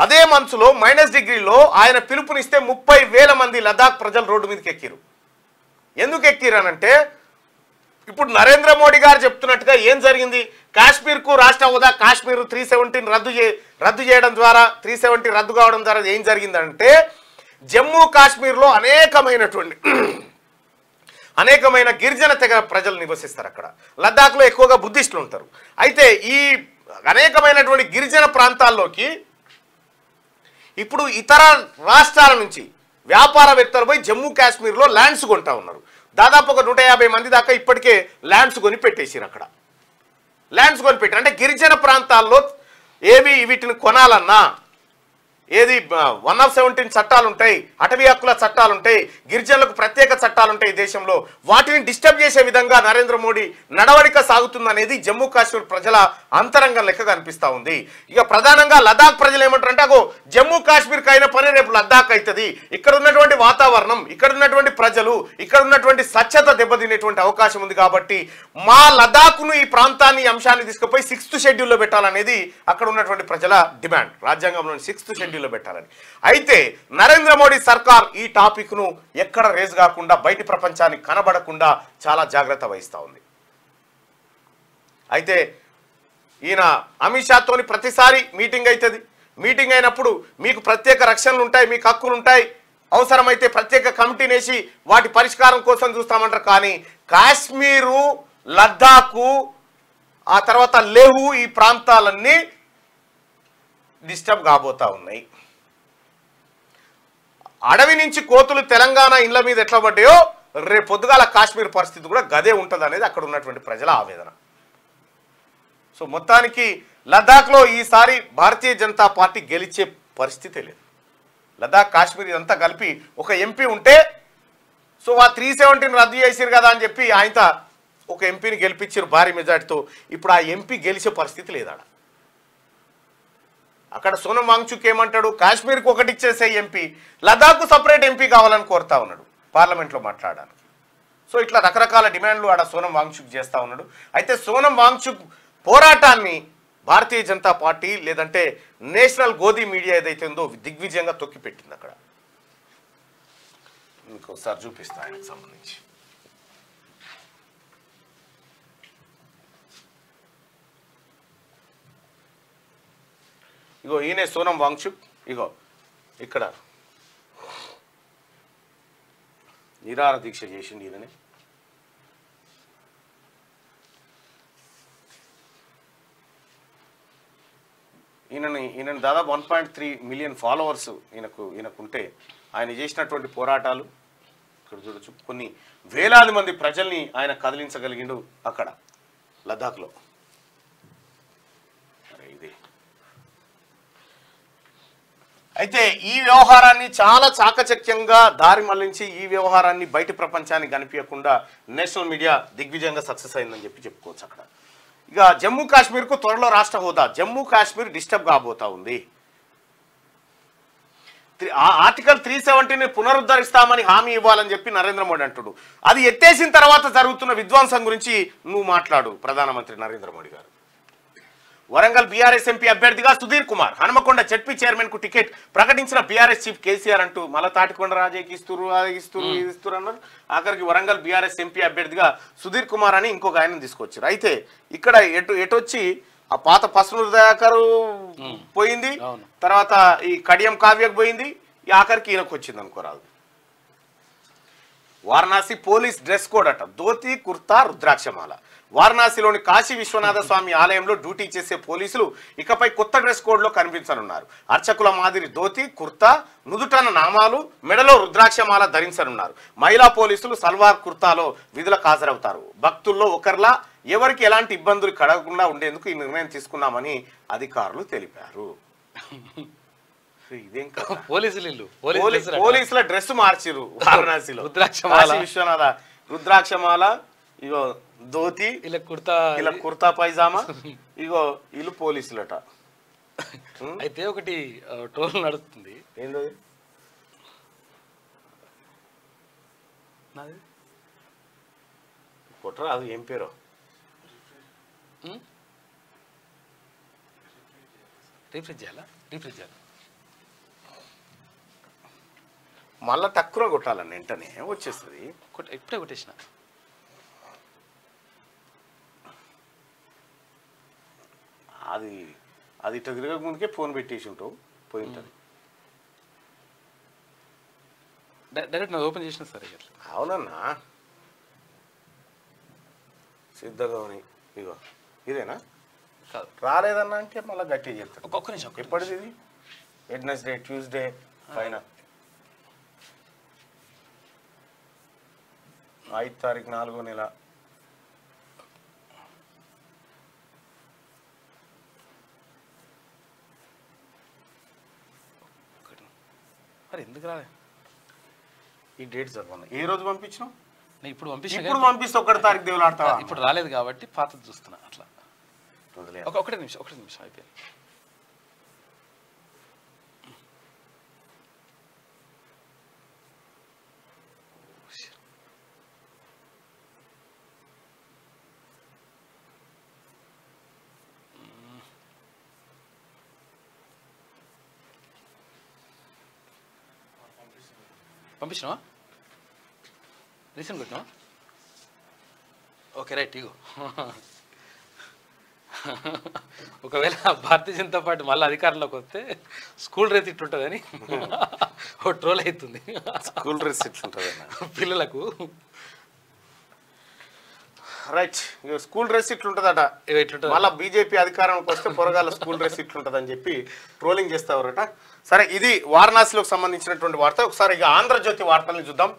అదే మంచులో -డిగ్రీలో ఆయన పిలుపునిస్తే 30,000 మంది లద్దాఖ్ ప్రజలు రోడ్డు మీదకి ఎక్కిరు. ఎందుకు ఎక్కిరనంటే, ఇప్పుడు నరేంద్ర మోడీ గారు చెప్తున్నట్టుగా ఏం జరిగింది, కాశ్మీర్ కు రాష్ట్ర హోదా, కాశ్మీర్ 370 రద్దు చేయడం ద్వారా 370 రద్దు కావడం ద్వారా ఏం జరిగిందంటే, జమ్మూ కాశ్మీర్లో అనేకమైన గిరిజన తెగ ప్రజలు నివసిస్తారు. అక్కడ లద్దాఖ్లో ఎక్కువగా బుద్ధిస్టులు ఉంటారు. అయితే ఈ అనేకమైనటువంటి గిరిజన ప్రాంతాల్లోకి ఇప్పుడు ఇతర రాష్ట్రాల నుంచి వ్యాపారవేత్తలు పోయి జమ్మూ కాశ్మీర్లో ల్యాండ్స్ కొంటా ఉన్నారు. దాదాపు ఒక 150 మంది దాకా ఇప్పటికే ల్యాండ్స్ కొని పెట్టేసారు. అక్కడ ల్యాండ్స్ కొని పెట్టారు. అంటే గిరిజన ప్రాంతాల్లో వీటిని కొనాలన్నా ఏది 117 చట్టాలు ఉంటాయి, అటవీ హక్కుల చట్టాలు ఉంటాయి, గిరిజనులకు ప్రత్యేక చట్టాలు ఉంటాయి దేశంలో. వాటిని డిస్టర్బ్ చేసే విధంగా నరేంద్ర మోడీ నడవడిక సాగుతుందనేది జమ్మూ కాశ్మీర్ ప్రజల అంతరంగం లెక్క కనిపిస్తూ ఉంది. ఇక ప్రధానంగా లదాఖ్ ప్రజలు ఏమంటారంటే అగో జమ్మూ కాశ్మీర్కి అయిన పని రేపు లద్దాఖ్ అవుతుంది. ఇక్కడ ఉన్నటువంటి వాతావరణం, ఇక్కడ ఉన్నటువంటి ప్రజలు, ఇక్కడ ఉన్నటువంటి స్వచ్ఛత దెబ్బతినేటువంటి అవకాశం ఉంది. కాబట్టి మా లదాఖ్ను ఈ ప్రాంతాన్ని ఈ అంశాన్ని తీసుకుపోయి 6th షెడ్యూల్లో పెట్టాలనేది అక్కడ ఉన్నటువంటి ప్రజల డిమాండ్. రాజ్యాంగంలోని 6th షెడ్యూల్లో పెట్టాలని. అయితే నరేంద్ర మోడీ సర్కార్ ఈ టాపిక్ ను ఎక్కడ రేజ్ కాకుండా బయటి ప్రపంచానికి కనబడకుండా చాలా జాగ్రత్త వహిస్తూ ఉంది. అయితే ఈయన అమిత్ షాతోని ప్రతిసారి మీటింగ్ అవుతుంది. మీటింగ్ అయినప్పుడు మీకు ప్రత్యేక రక్షణలు ఉంటాయి, మీకు హక్కులు ఉంటాయి, అవసరమైతే ప్రత్యేక కమిటీని వేసి వాటి పరిష్కారం కోసం చూస్తామంటారు. కానీ కాశ్మీరు, లద్దాఖు, ఆ తర్వాత లేహు ఈ ప్రాంతాలన్నీ డిస్టర్బ్ కాబోతా ఉన్నాయి. అడవి నుంచి కోతులు తెలంగాణ ఇండ్ల మీద ఎట్లా పడ్డాయో రేపు పొద్దుగాల కాశ్మీర్ పరిస్థితి కూడా గదే ఉంటుంది అనేది అక్కడ ఉన్నటువంటి ప్రజల ఆవేదన. సో మొత్తానికి లద్దాఖ్లో ఈసారి భారతీయ జనతా పార్టీ గెలిచే పరిస్థితి లేదు. లద్దాఖ్ కాశ్మీర్ ఇదంతా కలిపి ఒక ఎంపీ ఉంటే సో ఆ 370 రద్దు చేసిరు కదా అని చెప్పి ఆయన ఒక ఎంపీని గెలిపించారు భారీ మెజార్టీతో. ఇప్పుడు ఆ ఎంపీ గెలిచే పరిస్థితి లేదాడ. అక్కడ సోనం వాంగ్చుక్ ఏమంటాడు, కాశ్మీర్కి ఒకటి ఇచ్చేసే ఎంపీ, లదాఖ్కు సపరేట్ ఎంపీ కావాలని కోరుతా ఉన్నాడు పార్లమెంట్లో మాట్లాడడానికి. సో ఇట్లా రకరకాల డిమాండ్లు ఆడ సోనం వాంగ్చుక్ చేస్తూ ఉన్నాడు. అయితే సోనం వాంగ్చుక్ పోరాటాన్ని భారతీయ జనతా పార్టీ లేదంటే నేషనల్ గోధీ మీడియా ఏదైతే ఉందో దిగ్విజయంగా తొక్కిపెట్టింది. అక్కడ ఇంకోసారి చూపిస్తా ఆయనకు సంబంధించి. ఇగో ఈయనే సోనం వాంగ్చుక్. ఇగో ఇక్కడ నిరాహార దీక్ష చేసింది ఈయనని. ఈయనని దాదాపు 1.3 మిలియన్ ఫాలోవర్స్ ఈయనకుంటే ఆయన చేసినటువంటి పోరాటాలు ఇక్కడ చూడొచ్చు. కొన్ని వేలాది మంది ప్రజల్ని ఆయన కదిలించగలిగిండు అక్కడ లద్దాఖ్లో. ఇది అయితే ఈ వ్యవహారాన్ని చాలా చాకచక్యంగా దారి మళ్లించి ఈ వ్యవహారాన్ని బయటి ప్రపంచానికి కనిపించకుండా నేషనల్ మీడియా దిగ్విజయంగా సక్సెస్ అయిందని చెప్పుకోవచ్చు అక్కడ. ఇక జమ్మూ కాశ్మీర్కు త్వరలో రాష్ట్ర హోదా, జమ్మూ కాశ్మీర్ డిస్టర్బ్ కాబోతా ఉంది. ఆర్టికల్ 370ని పునరుద్ధరిస్తామని హామీ ఇవ్వాలని చెప్పి నరేంద్ర మోడీ అంటుడు. అది ఎత్తేసిన తర్వాత జరుగుతున్న విధ్వంసం గురించి నువ్వు మాట్లాడు ప్రధానమంత్రి నరేంద్ర మోడీ గారు. వరంగల్ బీఆర్ఎస్ ఎంపీ అభ్యర్థిగా సుధీర్ కుమార్, హనుమకొండ జెడ్పీ చైర్మన్ కు టికెట్ ప్రకటించిన బీఆర్ఎస్ చీఫ్ కేసీఆర్ అంటూ మళ్ళా తాటికొండ రాజేకి ఇస్తురు అన్నారు. ఆఖరికి వరంగల్ బీఆర్ఎస్ ఎంపీ అభ్యర్థిగా సుధీర్ కుమార్ అని ఇంకొక ఆయన తీసుకొచ్చారు. అయితే ఇక్కడ ఎటొచ్చి ఆ పాత పసునూరు దయాకరు పోయింది, తర్వాత ఈ కడియం కావ్యకు పోయింది, ఈ ఆఖరికి ఈయనకు వచ్చింది అనుకోరాదు. వారణాసి పోలీస్ డ్రెస్ కోడ్ అట, ధోతి కుర్తా రుద్రాక్షమాల. వారణాసిలోని కాశీ విశ్వనాథ స్వామి ఆలయంలో డ్యూటీ చేసే పోలీసులు ఇకపై కొత్త డ్రెస్ కోడ్లో కనిపించనున్నారు. అర్చకుల మాదిరి ధోతి కుర్తా, నుదుటన నామాలు, మెడలో రుద్రాక్షమాల ధరించనున్నారు. మహిళా పోలీసులు సల్వార్ కుర్తాలో విధులకు హాజరవుతారు. భక్తుల్లో ఒకరిలా ఎవరికి ఎలాంటి ఇబ్బందులు కలగకుండా ఉండేందుకు ఈ నిర్ణయం తీసుకున్నామని అధికారులు తెలిపారు. ఇదేం పోలీసుల డ్రెస్ మార్చిరు వారణాసిలో. కాశీ విశ్వనాథ రుద్రాక్షమాల, ఇగో ధోతి, ఇలా కుర్తా పైజామా, ఇగో వీళ్ళు పోలీసులట. అయితే ఒకటి ట్రోల్ నడుస్తుంది, ఏంటది కొట్రా, అది ఏం పేరు? రీఫ్రెష్ చేయాలా? రీఫ్రెష్ చేయాలి, మళ్ళా తక్కువ కొట్టాలని వెంటనే వచ్చేస్తుంది. ఇప్పుడే కొట్టేసిన. అది ఇట్లా తిరగక ముందుకే ఫోన్ పెట్టేసి ఉంటావు, పోయి ఉంటుంది. డైరెక్ట్ నాకు ఓపెన్ చేసిన సరే. అవునన్నా, సిద్ధంగా ఇగో ఇదేనా? రాలేదన్నా అంటే మళ్ళీ గట్టిగా చెప్తాను. ఒక్క నిమిషం. ఎప్పటిది ఇది? వెడ్నెస్డే, ట్యూస్డే పైన 5 తారీఖు 4వ నెల. మరి ఎందుకు రాలే ఈ డేట్ చదవను. ఏ రోజు పంపించినావు? నేను ఇప్పుడు పంపించిన ఇప్పుడు పంపిస్తే 1 తారీఖు దేవులు ఆడతావా? ఇప్పుడు రాలేదు కాబట్టి పాతది చూస్తున్నా అట్లా. ఒకటే నిమిషం అయిపోయింది. పంపించినావా? రీసెంట్ కొట్టినావా? Okay right. ఇగో ఒకవేళ భారతీయ జనతా పార్టీ మళ్ళీ అధికారంలోకి వస్తే స్కూల్ డ్రెస్ ఇట్లుంటుందని ఓ ట్రోల్ అవుతుంది. స్కూల్ డ్రెస్ ఇట్లుంటుంది పిల్లలకు. రైట్. స్కూల్ డ్రెస్ ఇట్లుంటుందట. ఇట్లుంటుంది. మళ్ళీ బీజేపీ అధికారంలోకి వస్తే పొరగాల స్కూల్ డ్రెస్ ఇట్లుంటుంది అని చెప్పి ట్రోలింగ్ చేస్తారట. సరే, ఇది వారణాసిలోకి సంబంధించినటువంటి వార్త. ఒకసారి ఇక ఆంధ్రజ్యోతి వార్తల్ని చూద్దాం.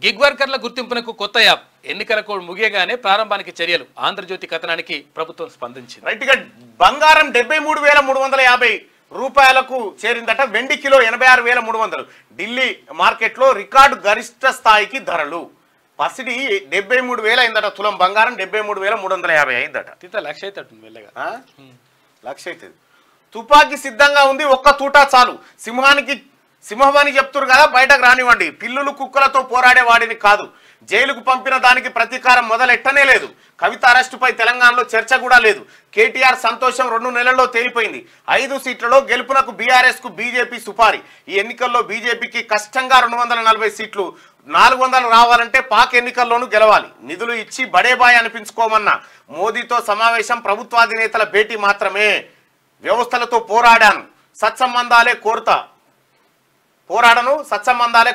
గిగ్ వర్కర్ల గుర్తింపునకు కొత్త యాప్, ఎన్నికల కోడ్ ముగియగానే ప్రారంభానికి చర్యలు. ఆంధ్రజ్యోతి కథనానికి ప్రభుత్వం స్పందించింది. రైట్ గా బంగారం 73,350 రూపాయలకు చేరిందట. వెండి కిలో 86,300. ఢిల్లీ మార్కెట్లో రికార్డు గరిష్ట స్థాయికి ధరలు. పసిడి 73,000 అయిందట. తులం బంగారం 73,350 అయిందట. లక్ష అవుతుంది మెల్లగా. లక్ష అవుతుంది. తుపాకీ సిద్ధంగా ఉంది, ఒక్క తూటా చాలు. సింహమని చెప్తున్నారు కదా, బయటకు రానివ్వండి. పిల్లులు కుక్కలతో పోరాడే వాడిని కాదు. జైలుకు పంపిన దానికి ప్రతీకారం మొదలెట్టనే లేదు. కవిత అరెస్టుపై తెలంగాణలో చర్చ కూడా లేదు. కేటీఆర్ సంతోషం 2 నెలల్లో తేలిపోయింది. 5 సీట్లలో గెలుపునకు బీఆర్ఎస్ కు బీజేపీ సుపారీ. ఈ ఎన్నికల్లో బీజేపీకి కష్టంగా 240 సీట్లు. 400 రావాలంటే పాక్ ఎన్నికల్లోనూ గెలవాలి. నిధులు ఇచ్చి బడేబాయ్ అనిపించుకోమన్న మోదీతో సమావేశం ప్రభుత్వాధినేతల భేటీ మాత్రమే. వ్యవస్థలతో సత్సంబంధాలే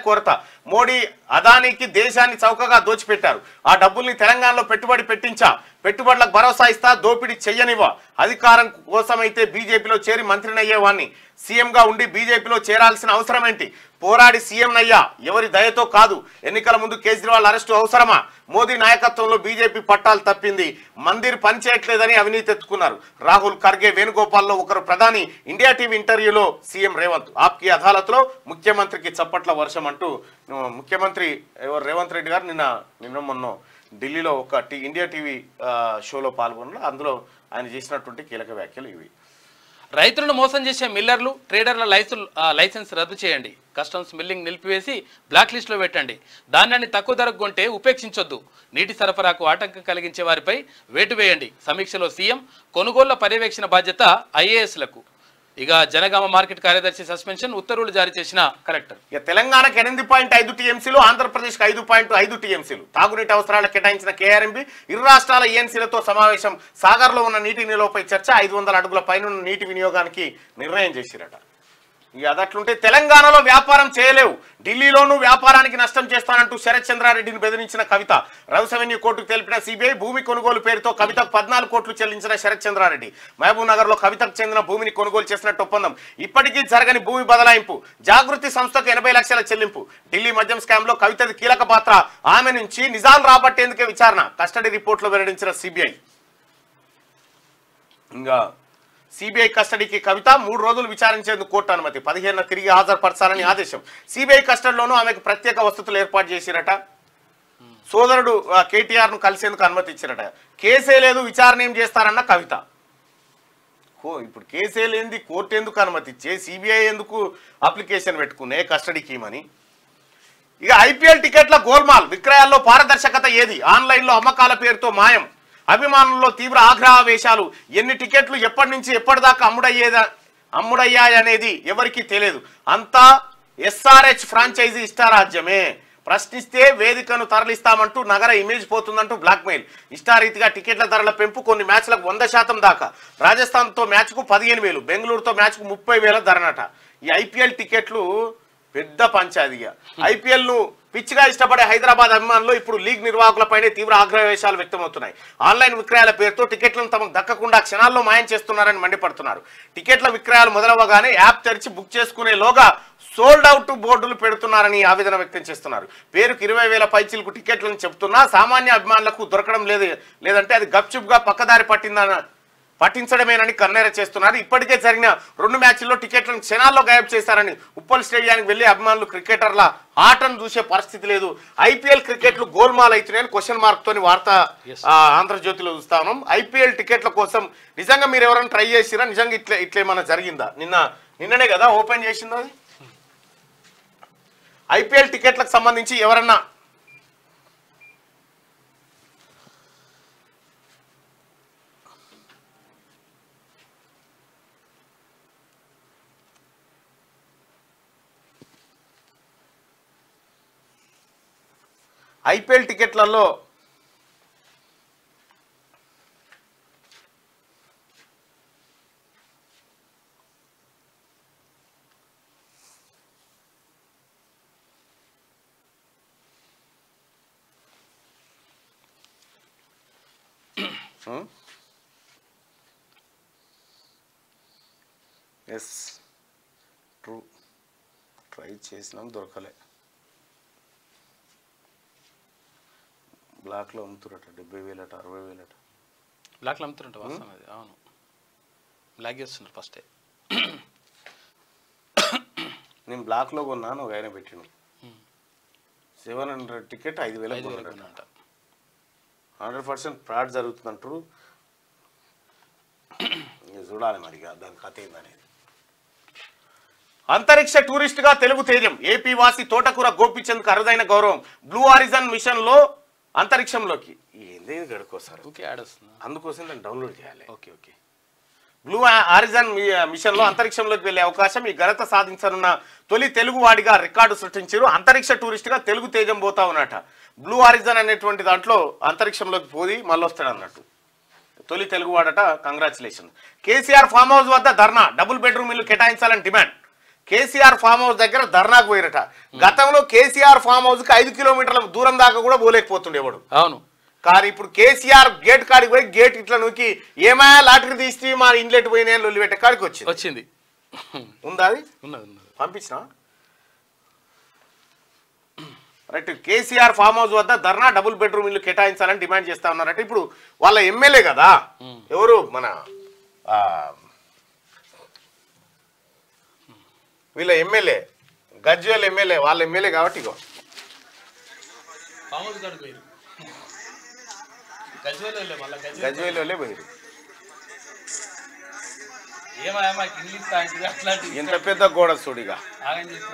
కోరత. మోడీ అదానికి దేశాన్ని చౌకగా దోచిపెట్టారు. ఆ డబ్బుల్ని తెలంగాణలో పెట్టుబడులకు భరోసా ఇస్తా, దోపిడీ చెయ్యనివ్వ. అధికారం కోసమైతే బీజేపీలో చేరి మంత్రినయ్యేవాణ్ణి. సీఎంగా ఉండి బీజేపీలో చేరాల్సిన అవసరం ఏంటి? పోరాడి సీఎం నయ్యా, ఎవరి దయతో కాదు. ఎన్నికల ముందు కేజ్రీవాల్ అరెస్టు అవసరమా? మోదీ నాయకత్వంలో బీజేపీ పట్టాలు తప్పింది. మందిర్ పనిచేయట్లేదని అవినీతి ఎత్తుకున్నారు. రాహుల్, ఖర్గే, వేణుగోపాల్లో ఒకరు ప్రధాని. ఇండియా టీవీ ఇంటర్వ్యూలో సీఎం రేవంత్ ఆప్కి అదాలత్లో ముఖ్యమంత్రికి చప్పట్ల వర్షం అంటూ ముఖ్యమంత్రి రేవంత్ రెడ్డి గారు నిన్న మొన్న ఢిల్లీలో ఒక ఇండియా టీవీ షోలో పాల్గొన్నారు. అందులో ఆయన చేసినటువంటి కీలక వ్యాఖ్యలు ఇవి. రైతులను మోసం చేసే మిల్లర్లు, ట్రేడర్ల లైసెన్స్ రద్దు చేయండి. కస్టమ్స్ మిల్లింగ్ నిలిపివేసి బ్లాక్ లిస్టులో పెట్టండి. ధాన్యాన్ని తక్కువ ధరకు కొంటే ఉపేక్షించొద్దు. నీటి సరఫరాకు ఆటంకం కలిగించే వారిపై వేటు వేయండి. సమీక్షలో సీఎం. కొనుగోళ్ల పర్యవేక్షణ బాధ్యత ఐఏఎస్లకు. ఇక జనగామ మార్కెట్ కార్యదర్శి సస్పెన్షన్, ఉత్తర్వులు జారీ చేసిన కలెక్టర్. తెలంగాణకు 8.5 టీఎంసీలు, ఆంధ్రప్రదేశ్కి 5.5 టీఎంసీలు. తాగునీటి అవసరాలకు కేటాయించిన కేఆర్ఎంబీ. ఇరు రాష్ట్రాల ఏఎన్సీలతో సమావేశం. సాగర్లో ఉన్న నీటి నిలువపై చర్చ. 500 అడుగుల పైన నీటి వినియోగానికి నిర్ణయం చేసిరట. ఇక అదట్లుంటే తెలంగాణలో వ్యాపారం చేయలేవు, ఢిల్లీలోనూ వ్యాపారానికి నష్టం చేస్తానంటూ శరత్ చంద్రారెడ్డిని బెదిరించిన కవిత. రౌస్ అవెన్యూ కోర్టుకు తెలిపిన సిబిఐ. భూమి కొనుగోలు పేరుతో కవితకు 14 కోట్లు చెల్లించిన శరత్ చంద్రారెడ్డి. మహబూబ్ నగర్ లో కవితకు చెందిన భూమిని కొనుగోలు చేసినట్టు ఒప్పందం. ఇప్పటికీ జరగని భూమి బదలాయింపు. జాగృతి సంస్థకు 80 లక్షల చెల్లింపు. ఢిల్లీ మద్యం స్కామ్ లో కవితది కీలక పాత్ర. ఆమె నుంచి నిజాలు రాబట్టేందుకే విచారణ. కస్టడీ రిపోర్టులో వెల్లడించిన సిబిఐ. ఇంకా సిబిఐ కస్టడీకి కవిత. 3 రోజులు విచారించేందుకు కోర్టు అనుమతి. 15న తిరిగి హాజరుపరచాలని ఆదేశం. సిబిఐ కస్టడీలోనూ ఆమెకు ప్రత్యేక వసతులు ఏర్పాటు చేసిరట. సోదరుడు కేటీఆర్ ను కలిసేందుకు అనుమతి ఇచ్చిరట. కేసే లేదు, విచారణ ఏం చేస్తారన్న కవిత. ఇప్పుడు కేసే లేనిది కోర్టు ఎందుకు అనుమతి ఇచ్చే? సిబిఐ ఎందుకు అప్లికేషన్ పెట్టుకునే కస్టడీకి ఇమని? ఇక ఐపీఎల్ టికెట్ల గోల్మాల్. విక్రయాల్లో పారదర్శకత ఏది? ఆన్లైన్లో అమ్మకాల పేరుతో మాయం. అభిమానుల్లో తీవ్ర ఆగ్రహావేశాలు. ఎన్ని టికెట్లు ఎప్పటి నుంచి ఎప్పటిదాకా అమ్ముడయ్యాయనేది ఎవరికీ తెలియదు. అంతా ఎస్ఆర్హెచ్ ఫ్రాంచైజీ ఇష్టారాజ్యమే. ప్రశ్నిస్తే వేదికను తరలిస్తామంటూ నగర ఇమేజ్ పోతుందంటూ బ్లాక్మెయిల్. ఇష్టారీతిగా టికెట్ల ధరల పెంపు. కొన్ని మ్యాచ్లకు 100% దాకా. రాజస్థాన్తో మ్యాచ్కు 15,000, బెంగళూరుతో మ్యాచ్కు 30,000 ధరనట. ఈ ఐపీఎల్ టికెట్లు పెద్ద పంచాయతీగా ఐపీఎల్ ను పిచ్చిగా ఇష్టపడే హైదరాబాద్ అభిమానులు ఇప్పుడు లీగ్ నిర్వాహకులపైనే తీవ్ర ఆగ్రహవేశాలు వ్యక్తమవుతున్నాయి. ఆన్లైన్ విక్రయాల పేరుతో టికెట్లను తమకు దక్కకుండా క్షణాల్లో మాయం చేస్తున్నారని మండిపడుతున్నారు. టికెట్ల విక్రయాలు మొదలవగానే యాప్ తెరిచి బుక్ చేసుకునేలోగా సోల్డ్ అవుట్ బోర్డులు పెడుతున్నారని ఆవేదన వ్యక్తం చేస్తున్నారు. పేరుకు 20,000 పైచీలకు టికెట్లను చెబుతున్నా సామాన్య అభిమానులకు దొరకడం లేదంటే అది గప్చుప్గా పక్కదారి పట్టించడమేనని కన్నెర చేస్తున్నారు. ఇప్పటికే జరిగిన 2 మ్యాచ్ల్లో టికెట్లను క్షణాల్లో గాయబ్ చేశారని ఉప్పల్ స్టేడియానికి వెళ్లి అభిమానులు క్రికెటర్ల ఆటను చూసే పరిస్థితి లేదు. ఐపీఎల్ క్రికెట్లు గోల్మాల్ అవుతున్నాయని క్వశ్చన్ మార్క్ తోని వార్త ఆంధ్రజ్యోతిలో చూస్తా ఉన్నాం. ఐపీఎల్ టికెట్ల కోసం నిజంగా మీరు ఎవరైనా ట్రై చేసిరా? నిజంగా ఇట్లేమన్నా జరిగిందా? నిన్ననే కదా ఓపెన్ చేసింది అది. ఐపీఎల్ టికెట్లకు సంబంధించి ఎవరన్నా ఐపీఎల్ టికెట్లలో ఎస్ ట్రూ ట్రై చేసినాం దొరకలే. బ్లాక్లో అమ్ముతురట 70,000 అట 60,000 అట. బ్లాక్లో అమ్ముతురంట వాస్తవం అది. అవును, బ్లాక్ చేస్తున్నారు ఫస్టే. నేను బ్లాక్లో కొన్నాను, ఒక ఆయన పెట్టిను 700 టికెట్ 5,000 కొన్నాడంట. 100% ఫ్రాడ్ జరుగుతుందంటారు. చూడాలి మరిగా దాని కథ ఏందనేది. అంతరిక్ష టూరిస్ట్ గా తెలుగు తేజం ఏపీ వాసి తోటకూర గోపిచంద్కు అరుదైన గౌరవం. బ్లూ హారిజన్ మిషన్ లో అంతరిక్షంలోకి ఏంది గడుకోసారు అందుకోసం దాన్ని డౌన్లోడ్ చేయాలి. ఓకే బ్లూ హారిజన్ మిషన్ లో అంతరిక్షంలోకి వెళ్లే అవకాశం ఈ ఘనత సాధించనున్న తొలి తెలుగు వాడిగా రికార్డు సృష్టించారు. అంతరిక్ష టూరిస్ట్ గా తెలుగు తేజం పోతా ఉన్నట. బ్లూ హారిజన్ అనేటువంటి దాంట్లో అంతరిక్షంలోకి పోయి మళ్ళీ వస్తాడు అన్నట్టు. తొలి తెలుగు వాడట. కంగ్రాచులేషన్. కేసీఆర్ ఫామ్ హౌస్ వద్ద ధర్నా. డబుల్ బెడ్రూమ్ ఇల్లు కేటాయించాలని డిమాండ్. కేసీఆర్ ఫామ్ హౌస్ దగ్గర ధర్నాకు పోయినట. గతంలో కేసీఆర్ ఫామ్ హౌస్ కి 5 కిలోమీటర్ల దూరం దాకా కూడా పోలేకపోతుండేవాడు. అవును, కానీ ఇప్పుడు కేసీఆర్ గేట్ కాడికి పోయి గేట్ ఇట్లా నూకి ఏమైనా లాటరీ తీసి మా ఇంట్లెట్ పోయినా లొల్లి పెట్టే కాడికి వచ్చింది. ఉందా అది? పంపించిన రైట్. కేసీఆర్ ఫామ్ హౌస్ వద్ద ధర్నా. డబుల్ బెడ్రూమ్ ఇల్లు కేటాయించాలని డిమాండ్ చేస్తా ఉన్నారట. ఇప్పుడు వాళ్ళ ఎమ్మెల్యే కదా, ఎవరు మన వీళ్ళ ఎమ్మెల్యే గజ్వేల్ ఎమ్మెల్యే, వాళ్ళ ఎమ్మెల్యే కాబట్టి ఇగో గజ్వేల్ వాళ్ళే పోయారు. ఎంత పెద్ద గోడ చూడిగా,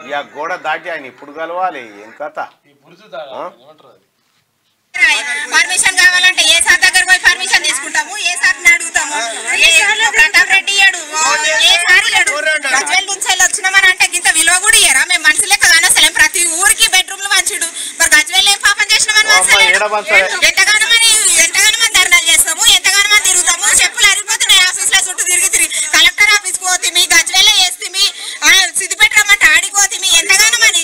ఇక గోడ దాటి ఆయన ఇప్పుడు కలవాలి. ఏం కథ? పర్మిషన్ కావాలంటే ఏ సార్ దగ్గర పోయి పర్మిషన్ తీసుకుంటాము, ఏ సార్ని అడుగుతాము. ప్రతాప్ రెడ్డి ఇయ్యాడు, ఏ సార్ ఇయ్యాడు. గజ్వేల్ నుంచి వచ్చినామని అంటే ఇంత విలువ కూడా ఇయ్యరా? మేము మనుషులే కదా అసలు. ప్రతి ఊరికి బెడ్రూమ్లు మంచిడు. మరి గజ్వేల్ ఏం పాపం చేసినామని ఎంతగానో మంది ధర్నాలు చేస్తాము, ఎంతగానో మంది తిరుగుతాము. చెప్పులు అరిగిపోతున్నాయి ఆఫీసుల చుట్టూ తిరిగి కలెక్టర్ ఆఫీస్కి పోతే మీ గజ్వేల్ వేస్తే సిద్దిపేట రమ్మంటే ఆడిపోతే ఎంతగానో మరి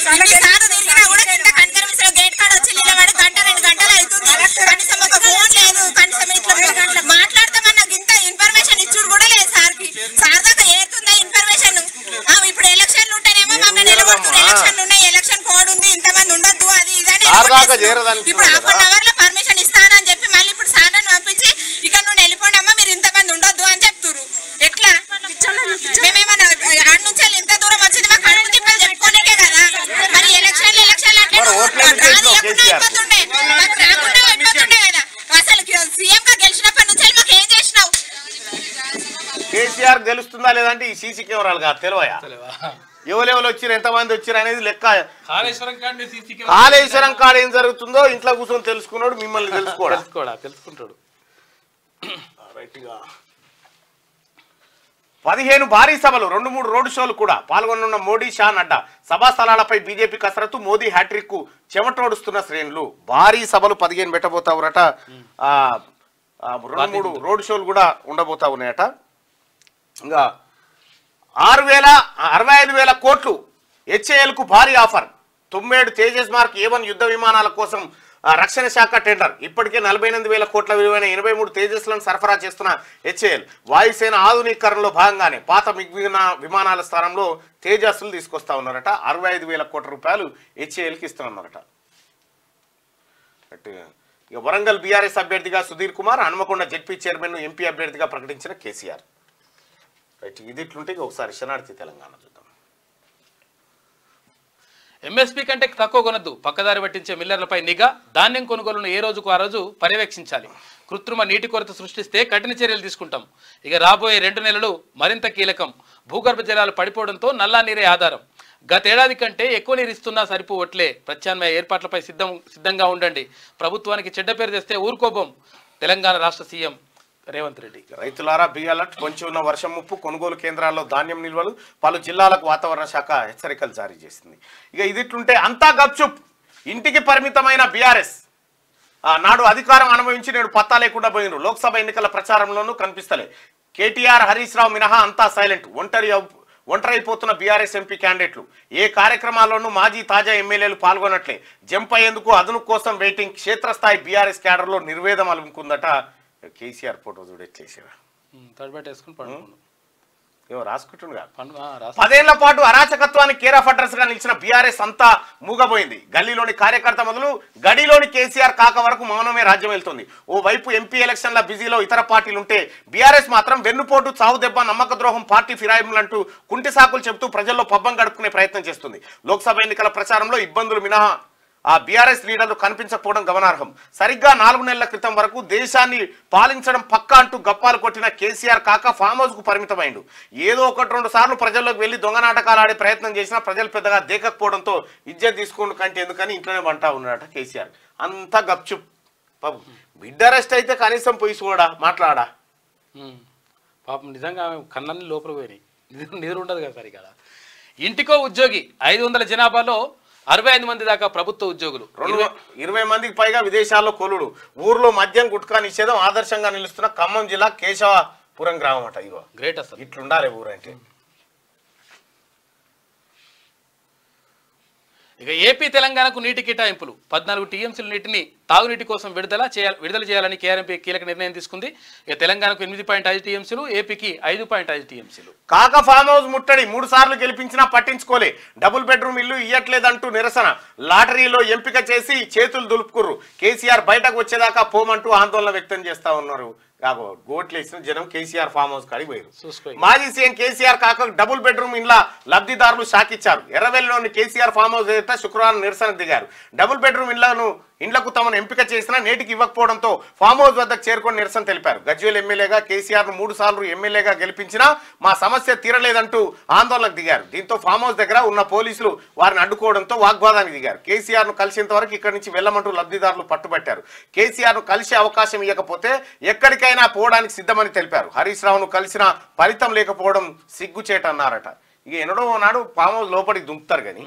సార్లు తిరిగినా కూడా కింద కనకరమిశ్ర గేట్ కాడ వచ్చి నిలబడి 1-2 గంటలు అవుతుంది. కనీసం ఒక ఫోన్ లేదు, కనీసం ఇట్లా మాట్లాడతామన్న ఇంత ఇన్ఫర్మేషన్ ఇచ్చుడు కూడా లేదు సార్కి. సార్ దాకా ఏరుతుందా ఇన్ఫర్మేషన్? ఇప్పుడు ఎలక్షన్లు ఉంటేనేమో మమ్మల్ని నిలబడుతుంది. ఎలక్షన్లు ఉన్నాయి, ఎలక్షన్ కోడ్ ఉంది, ఇంతమంది ఉండొద్దు, అది ఇదని. ఇప్పుడు 1/2 అవర్ లో పర్మిషన్ ఇస్తానని చెప్పి మళ్ళీ ఇప్పుడు సార్ని పంపించి ఇక్కడ నుండి వెళ్ళిపోండి అమ్మా, మీరు ఇంతమంది ఉండొద్దు అని చెప్తున్నారు. ఎట్లా? మేమేమన్నా ఆడ నుంచి ఎంత దూరం వచ్చింది మాకు కడుపు తిప్పలు చెప్పుకోనికే కదా. మరి ఎలక్షన్లు అయిపోతుండే, మాకు రాకుండా అయిపోతుండే కదా. అసలు సీఎం గా గెలిచినప్పటి నుంచి మాకు ఏం చేసినావు? కేసీఆర్ గెలుస్తుందా లేదంటే ఈ సీసీ కెమెరాలు కాదు తెలివయా? ఎవరెవరు వచ్చారు, ఎంతమంది వచ్చారు అనేది లెక్క. కాళేశ్వరం కాడ ఏం జరుగుతుందో ఇంట్లో కూర్చొని తెలుసుకున్నాడు, మిమ్మల్ని తెలుసుకుంటాడు. 15 భారీ సభలు, 2-3 రోడ్ షోలు కూడా పాల్గొనున్న మోడీ, షా, నడ్డా. సభా స్థలాలపై బీజేపీ కసరత్తు. మోదీ హ్యాట్రిక్ కు చెమటోడుస్తున్న శ్రేణులు. భారీ సభలు 15 పెట్టబోతావురట. 2-3 రోడ్ షోలు కూడా ఉండబోతా ఉన్నాయట. ఇంకా 65,000 కోట్లు హెచ్ఏఎల్కు భారీ ఆఫర్ 97 తేజస్ మార్క్ A1 యుద్ధ విమానాల కోసం రక్షణ శాఖ టెండర్. ఇప్పటికే 48,000 కోట్ల విలువైన 83 తేజస్లను సరఫరా చేస్తున్న హెచ్ఏఎల్ వాయుసేన ఆధునీకరణలో భాగంగానే పాత విమానాల స్థానంలో తేజస్లు తీసుకొస్తా ఉన్నారట. 65,000 కోట్ల రూపాయలు హెచ్ఏఎల్కి ఇస్తున్నారట. ఇక వరంగల్ బీఆర్ఎస్ అభ్యర్థిగా Sudheer Kumar, Hanumakonda ZP chairman MP అభ్యర్థిగా ప్రకటించిన కేసీఆర్. రైట్, ఇది ఇట్లుంటే ఒకసారి శనార్థి తెలంగాణ చూద్దాం. ఎంఎస్పీ కంటే తక్కువ కొనద్దు, పక్కదారి పట్టించే మిల్లర్లపై నిఘా, ధాన్యం కొనుగోలును ఏ రోజుకు ఆ రోజు పర్యవేక్షించాలి. కృత్రిమ నీటి కొరత సృష్టిస్తే కఠిన చర్యలు తీసుకుంటాం. ఇక రాబోయే 2 నెలలు మరింత కీలకం. భూగర్భ జలాలు పడిపోవడంతో నల్లా నీరే ఆధారం. గతేడాది కంటే ఎక్కువ నీరు ఇస్తున్నా సరిపోవట్లే. ప్రత్యామ్నాయ ఏర్పాట్లపై సిద్ధంగా ఉండండి. ప్రభుత్వానికి చెడ్డ పేరు తెస్తే ఊరుకోబోం. తెలంగాణ రాష్ట్ర సీఎం రేవంత్ రెడ్డి. రైతులారా బి అలర్ట్, పొంచి ఉన్న వర్షం ముప్పు, కొనుగోలు కేంద్రాల్లో ధాన్యం నిల్వలు, పలు జిల్లాలకు వాతావరణ శాఖ హెచ్చరికలు జారీ చేసింది. ఇక ఇదిట్లుంటే అంతా గప్చుప్, ఇంటికి పరిమితమైన బీఆర్ఎస్ నాడు అధికారం అనుభవించి నేడు పత్తా లేకుండా పోయినరు. లోక్సభ ఎన్నికల ప్రచారంలోనూ కనిపిస్తలే. కేటీఆర్, హరీష్ రావు మినహా అంతా సైలెంట్. ఒంటరైపోతున్న బీఆర్ఎస్ ఎంపీ క్యాండిడేట్లు. ఏ కార్యక్రమాల్లోనూ మాజీ తాజా ఎమ్మెల్యేలు పాల్గొనట్లే. జంప్ అయ్యేందుకు అదును కోసం వెయిటింగ్. క్షేత్రస్థాయి బీఆర్ఎస్ క్యాడర్లో నిర్వేదం అలుముకుందట. కేసీఆర్ ఫోటో చూడెట్లేసారా, తడిపెట్టేసుకుని పడుకున్నాను. ఏమో రాసుకుంటుండగా. 10 ఏళ్ల పాటు అరాచకత్వానికి కేర్ ఆఫ్ అడ్రస్ గా నిలిచిన బీఆర్ఎస్ అంతా మూగబోయింది. గల్లీలోని కార్యకర్త మొదలు గడిలోని కేసీఆర్ కాక వరకు మౌనమే రాజ్యం వెళ్తుంది. ఓ వైపు ఎంపీ ఎలక్షన్ల బిజీలో ఇతర పార్టీలుంటే బీఆర్ఎస్ మాత్రం వెన్నుపోటు, చావు దెబ్బ, నమ్మక ద్రోహం, పార్టీ ఫిరాయింపులంటూ కుంటి సాకులు చెబుతూ ప్రజల్లో పబ్బం గడుపుకునే ప్రయత్నం చేస్తుంది. లోక్సభ ఎన్నికల ప్రచారంలో ఇబ్బందులు మినహా ఆ బీఆర్ఎస్ లీడర్లు కనిపించకపోవడం గమనార్హం. సరిగ్గా 4 నెలల క్రితం వరకు దేశాన్ని పాలించడం పక్కా అంటూ గప్పాలు కొట్టిన కేసీఆర్ కాక ఫామ్ హౌస్ కు పరిమితమైండు. ఏదో 1-2 సార్లు ప్రజల్లోకి వెళ్లి దొంగ నాటకాలు ఆడే ప్రయత్నం చేసినా ప్రజలు పెద్దగా దేకకపోవడంతో ఇజ్జత్ తీసుకోండు కంటే ఎందుకని ఇంట్లోనే వంటా ఉన్నాడట కేసీఆర్. అంతా గప్చుప్. బిడ్డ అరెస్ట్ అయితే కనీసం పోయి చూడా, మాట్లాడా. పాపం నిజంగా కళ్ళన్ని లోపల పోయినాయి. నిద్ర ఉండదు కదా సరిగా. ఇంటికో ఉద్యోగి. 500 జనాభాలో 65 మంది దాకా ప్రభుత్వ ఉద్యోగులు. 20 మందికి పైగా విదేశాల్లో కొలుడు. ఊర్లో మద్యం గుట్కా నిషేధం ఆదర్శంగా నిలుస్తున్న ఖమ్మం జిల్లా కేశవపురం గ్రామం అట. ఇగో గ్రేట్ అసలు. ఇట్లుండాలి ఊరంటే. ఇక ఏపీ తెలంగాణకు నీటి కేటాయింపులు. 14 టీఎంసీల నీటిని తాగునీటి కోసం విడుదల చేయాలని కేఆర్ఎంపీ కీలక నిర్ణయం తీసుకుంది. ఇక తెలంగాణకు 8.5 టీఎంసీలు, ఏపీకి 5.5 టీఎంసీలు. కాక ఫామ్ హౌస్ ముట్టడి 3 సార్లు గెలిపించినా పట్టించుకోలే. డబుల్ బెడ్రూమ్ ఇల్లు ఇయ్యట్లేదంటూ నిరసన. లాటరీలో ఎంపిక చేసి చేతులు దులుపుకుర్రు. కేసీఆర్ బయటకు వచ్చేదాకా పోమంటూ ఆందోళన వ్యక్తం చేస్తా ఉన్నారు. గోట్లేసిన జనం కేసీఆర్ ఫామ్ హౌస్ కాడికి పోయారు. మాజీ సీఎం కేసీఆర్ కాక డబుల్ బెడ్రూమ్ ఇండ్ల లబ్ధిదారులు షాక్ ఇచ్చారు. ఎర్రవెల్లిలోని కేసీఆర్ ఫామ్ హౌస్ ఎదుట శుక్రవారం నిరసనకు దిగారు. డబుల్ బెడ్రూమ్ ఇండ్లకు తమను ఎంపిక చేసినా నేటికి ఇవ్వకపోవడంతో ఫామ్ హౌస్ వద్దకు చేరుకొని నిరసన తెలిపారు. గజ్వేల్ ఎమ్మెల్యేగా కేసీఆర్ 3 సార్లు ఎమ్మెల్యేగా గెలిపించినా మా సమస్య తీరలేదంటూ ఆందోళనకు దిగారు. దీంతో ఫామ్ హౌస్ దగ్గర ఉన్న పోలీసులు వారిని అడ్డుకోవడంతో వాగ్వాదానికి దిగారు. కేసీఆర్ ను కలిసేంత వరకు ఇక్కడి నుంచి వెళ్లమంటూ లబ్ధిదారులు పట్టుబట్టారు. కేసీఆర్ ను కలిసే అవకాశం ఇవ్వకపోతే ఎక్కడికైనా పోవడానికి సిద్ధమని తెలిపారు. హరీష్ రావును కలిసిన ఫలితం లేకపోవడం సిగ్గుచేటన్నారట. ఇక ఎన్నడో నాడు ఫామ్ హౌస్ లోపలికి దుంపుతారు కానీ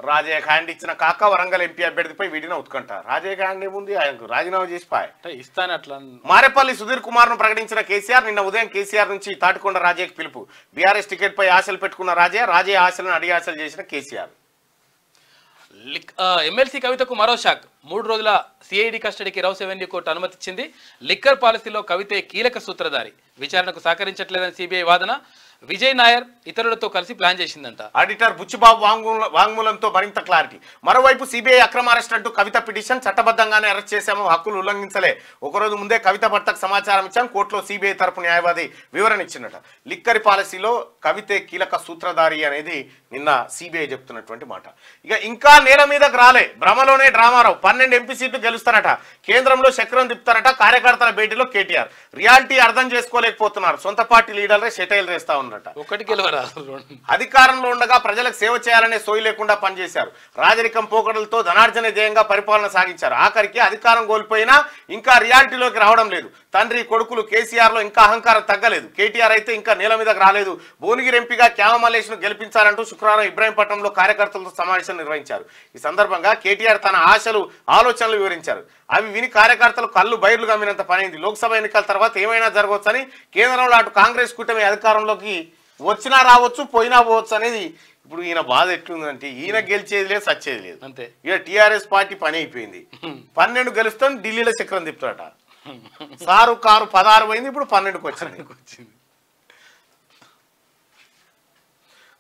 రాజయ్య హ్యాండ్ ఇచ్చిన కాక వరంగల్ ఎంపీ అభ్యర్థిపై వీడిన ఉత్కంఠ. రాజయ్య హ్యాండ్ ఏముంది, ఆయనకు రాజీనామా చేసిపోయి ఇస్తాను అట్లా. మారేపల్లి సుధీర్ కుమార్ ను ప్రకటించిన కేసీఆర్ నిన్న ఉదయం కేసీఆర్ నుంచి తాటికొండ రాజయ్యకు పిలుపు. బీఆర్ఎస్ టికెట్ పై ఆశలు పెట్టుకున్న రాజయ్య ఆశలను అడిగి ఆశలు చేసిన కేసీఆర్. ఎమ్మెల్సీ కవితకు మరో షాక్. 3 రోజుల సిఐడి కస్టడీకి రౌస్ ఎవెన్యూ కోర్టు అనుమతిచ్చింది. లిక్కర్ పాలసీలో కవితే కీలక సూత్రధారి. విచారణకు సహకరించట్లేదని సిబిఐ వాదన. విజయ్ నాయర్ ఇతరులతో కలిసి ప్లాన్ చేసిందంట. ఆడిటర్ బుచ్చిబాబు వాంగ్మూలంతో మరింత క్లారిటీ. మరోవైపు సిబిఐ అక్రమ అరెస్ట్ అంటూ కవిత పిటిషన్. చట్టబద్ధంగానే అరెస్ట్ చేశాము, హక్కులు ఉల్లంఘించలే. ఒకరోజు ముందే కవిత భర్తకు సమాచారం ఇచ్చాం. కోర్టులో సిబిఐ తరపు న్యాయవాది వివరణ ఇచ్చినట. లిక్కర్ పాలసీలో కవితే కీలక సూత్రధారి అనేది నిన్న సిబిఐ చెప్తున్నటువంటి మాట. ఇంకా నేల మీదకు రాలే. భ్రమలోనే డ్రామారావు. 12 ఎంపీ సీట్లు గెలుస్తారట. కేంద్రంలో చక్రం తిప్పుతారట. కార్యకర్తల భేటీలో కేటీఆర్. రియాలిటీ అర్థం చేసుకోలేకపోతున్నారు. సొంత పార్టీ లీడర్లే సెటైల్ చేస్తా ఉన్నారు. అధికారంలో ఉండగా ప్రజలకు సేవ చేయాలనే సోయి లేకుండా పనిచేశారు. రాజరికం పోకడలతో ధనార్జన ధ్యేయంగా పరిపాలన సాగించారు. ఆఖరికి అధికారం కోల్పోయినా ఇంకా రియాలిటీలోకి రావడం లేదు. తండ్రి కొడుకులు కేసీఆర్ లో ఇంకా అహంకారం తగ్గలేదు. కేటీఆర్ అయితే ఇంకా నేల మీదకు రాలేదు. భువనగిరి ఎంపీగా క్యామ మల్లేష్ ను గెలిపించాలంటూ శుక్రవారం ఇబ్రాహీంపట్నంలో కార్యకర్తలతో సమావేశం నిర్వహించారు. ఈ సందర్భంగా కేటీఆర్ తన ఆశలు, ఆలోచనలు వివరించారు. అవి విని కార్యకర్తలు కళ్ళు బయర్లు గమ్మినంత పనైంది. లోక్సభ ఎన్నికల తర్వాత ఏమైనా జరగవచ్చని, కేంద్రంలో అటు కాంగ్రెస్ కూటమి అధికారంలోకి వచ్చినా రావచ్చు, పోయినా పోవచ్చు అనేది ఇప్పుడు ఈయన బాధ ఎట్లుందంటే ఈయన గెలిచేది లేదు సచ్చేది లేదు అంతే. ఇక టీఆర్ఎస్ పార్టీ పని అయిపోయింది 12 గెలుస్తాం ఢిల్లీలో చక్రం తిప్పుతాట సారు కారు 16 పోయింది ఇప్పుడు 12కి వచ్చింది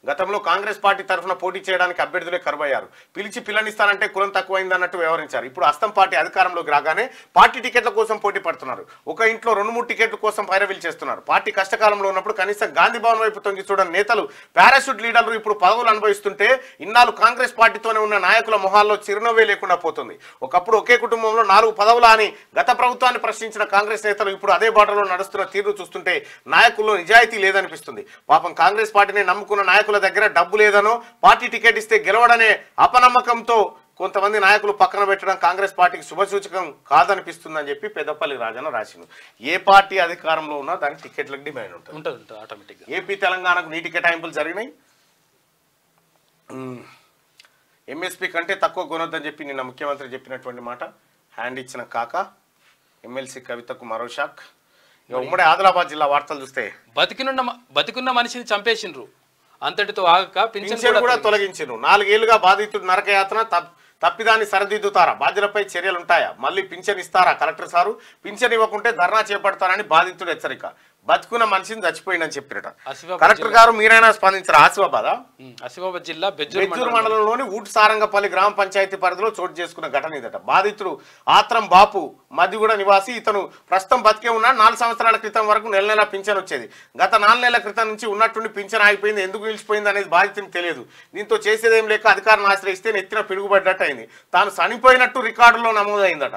గతంలో కాంగ్రెస్ పార్టీ తరఫున పోటీ చేయడానికి అభ్యర్థులే కరువయ్యారు పిలిచి పిల్లనిస్తానంటే కులం తక్కువైంది అన్నట్టు వ్యవహరించారు ఇప్పుడు హస్తం పార్టీ అధికారంలోకి రాగానే పార్టీ టికెట్ల కోసం పోటీ పడుతున్నారు ఒక ఇంట్లో 2-3 టికెట్ల కోసం పైరవీలు చేస్తున్నారు పార్టీ కష్టకాలంలో ఉన్నప్పుడు కనీసం గాంధీ భవన్ వైపు తొంగి చూడని నేతలు పారాషూట్ లీడర్లు ఇప్పుడు పదవులు అనుభవిస్తుంటే ఇన్నాళ్ళు కాంగ్రెస్ పార్టీతోనే ఉన్న నాయకుల మొహాల్లో చిరునవ్వే లేకుండా పోతుంది ఒకప్పుడు ఒకే కుటుంబంలో 4 పదవులా అని గత ప్రభుత్వాన్ని ప్రశ్నించిన కాంగ్రెస్ నేతలు ఇప్పుడు అదే బాటలో నడుస్తున్న తీరు చూస్తుంటే నాయకుల్లో నిజాయితీ లేదనిపిస్తుంది పాపం కాంగ్రెస్ పార్టీని నమ్ముకున్న నాయకుల దగ్గర డబ్బు లేదనో పార్టీ టికెట్ ఇస్తే గెలవడనే అపనమ్మకంతో కొంతమంది నాయకులు పక్కన పెట్టడం కాంగ్రెస్ పార్టీకి శుభసూచకం కాదనిపిస్తుందని చెప్పి పెద్దపల్లి రాజన్న రాసిండు ఏ పార్టీ అధికారంలో ఉన్నా దానికి టికెట్లకు డిమాండ్ ఉంటుంది ఆటోమేటిక్గా ఏపీ తెలంగాణకు నీటి కేటాయింపులు జరిగినాయి ఎంఎస్పీ కంటే తక్కువ కొనొద్దని చెప్పి నిన్న ముఖ్యమంత్రి చెప్పినటువంటి మాట హ్యాండ్ ఇచ్చిన కాక ఎమ్మెల్సీ కవితకు మరో షాక్ ఇక ఉమ్మడి ఆదిలాబాద్ జిల్లా వార్తలు చూస్తే బతికున్న మనిషిని చంపేసిండ్రు అంతటితో ఆగక పింఛన్ కూడా తొలగించారు 4 ఏళ్లుగా బాధితుడు నరకయాత్ర తప్పిదాన్ని సరిదిద్దుతారా బాధ్యులపై చర్యలుంటాయా మళ్ళీ పింఛన్ ఇస్తారా కలెక్టర్ సారు పింఛన్ ఇవ్వకుంటే ధర్నా చేపడతారని బాధితుడు హెచ్చరిక బతుకున్న మనిషిని చచ్చిపోయిందని చెప్పినట కలెక్టర్ గారు మీరైనా స్పందించారు ఆసిఫాబాద్ జిల్లా బెజ్జూరు మండలంలోని ఊటి సారంగపల్లి గ్రామ పంచాయతీ పరిధిలో చోటు చేసుకున్న ఘటన ఇదట బాధితుడు ఆత్రం బాపు మధ్యగూడ నివాసి ఇతను ప్రస్తుతం బతికే ఉన్నాడు 4 సంవత్సరాల క్రితం వరకు నెల పింఛన్ వచ్చేది గత 4 నెలల క్రితం నుంచి ఉన్నట్టుండి పింఛన్ ఆగిపోయింది ఎందుకు నిలిచిపోయింది అనేది బాధితునికి తెలియదు దీంతో చేసేదేం లేక అధికారులను ఆశ్రయిస్తే నెత్తిన పిడుగుపడ్డట్టు అయింది తాను చనిపోయినట్టు రికార్డులో నమోదైందట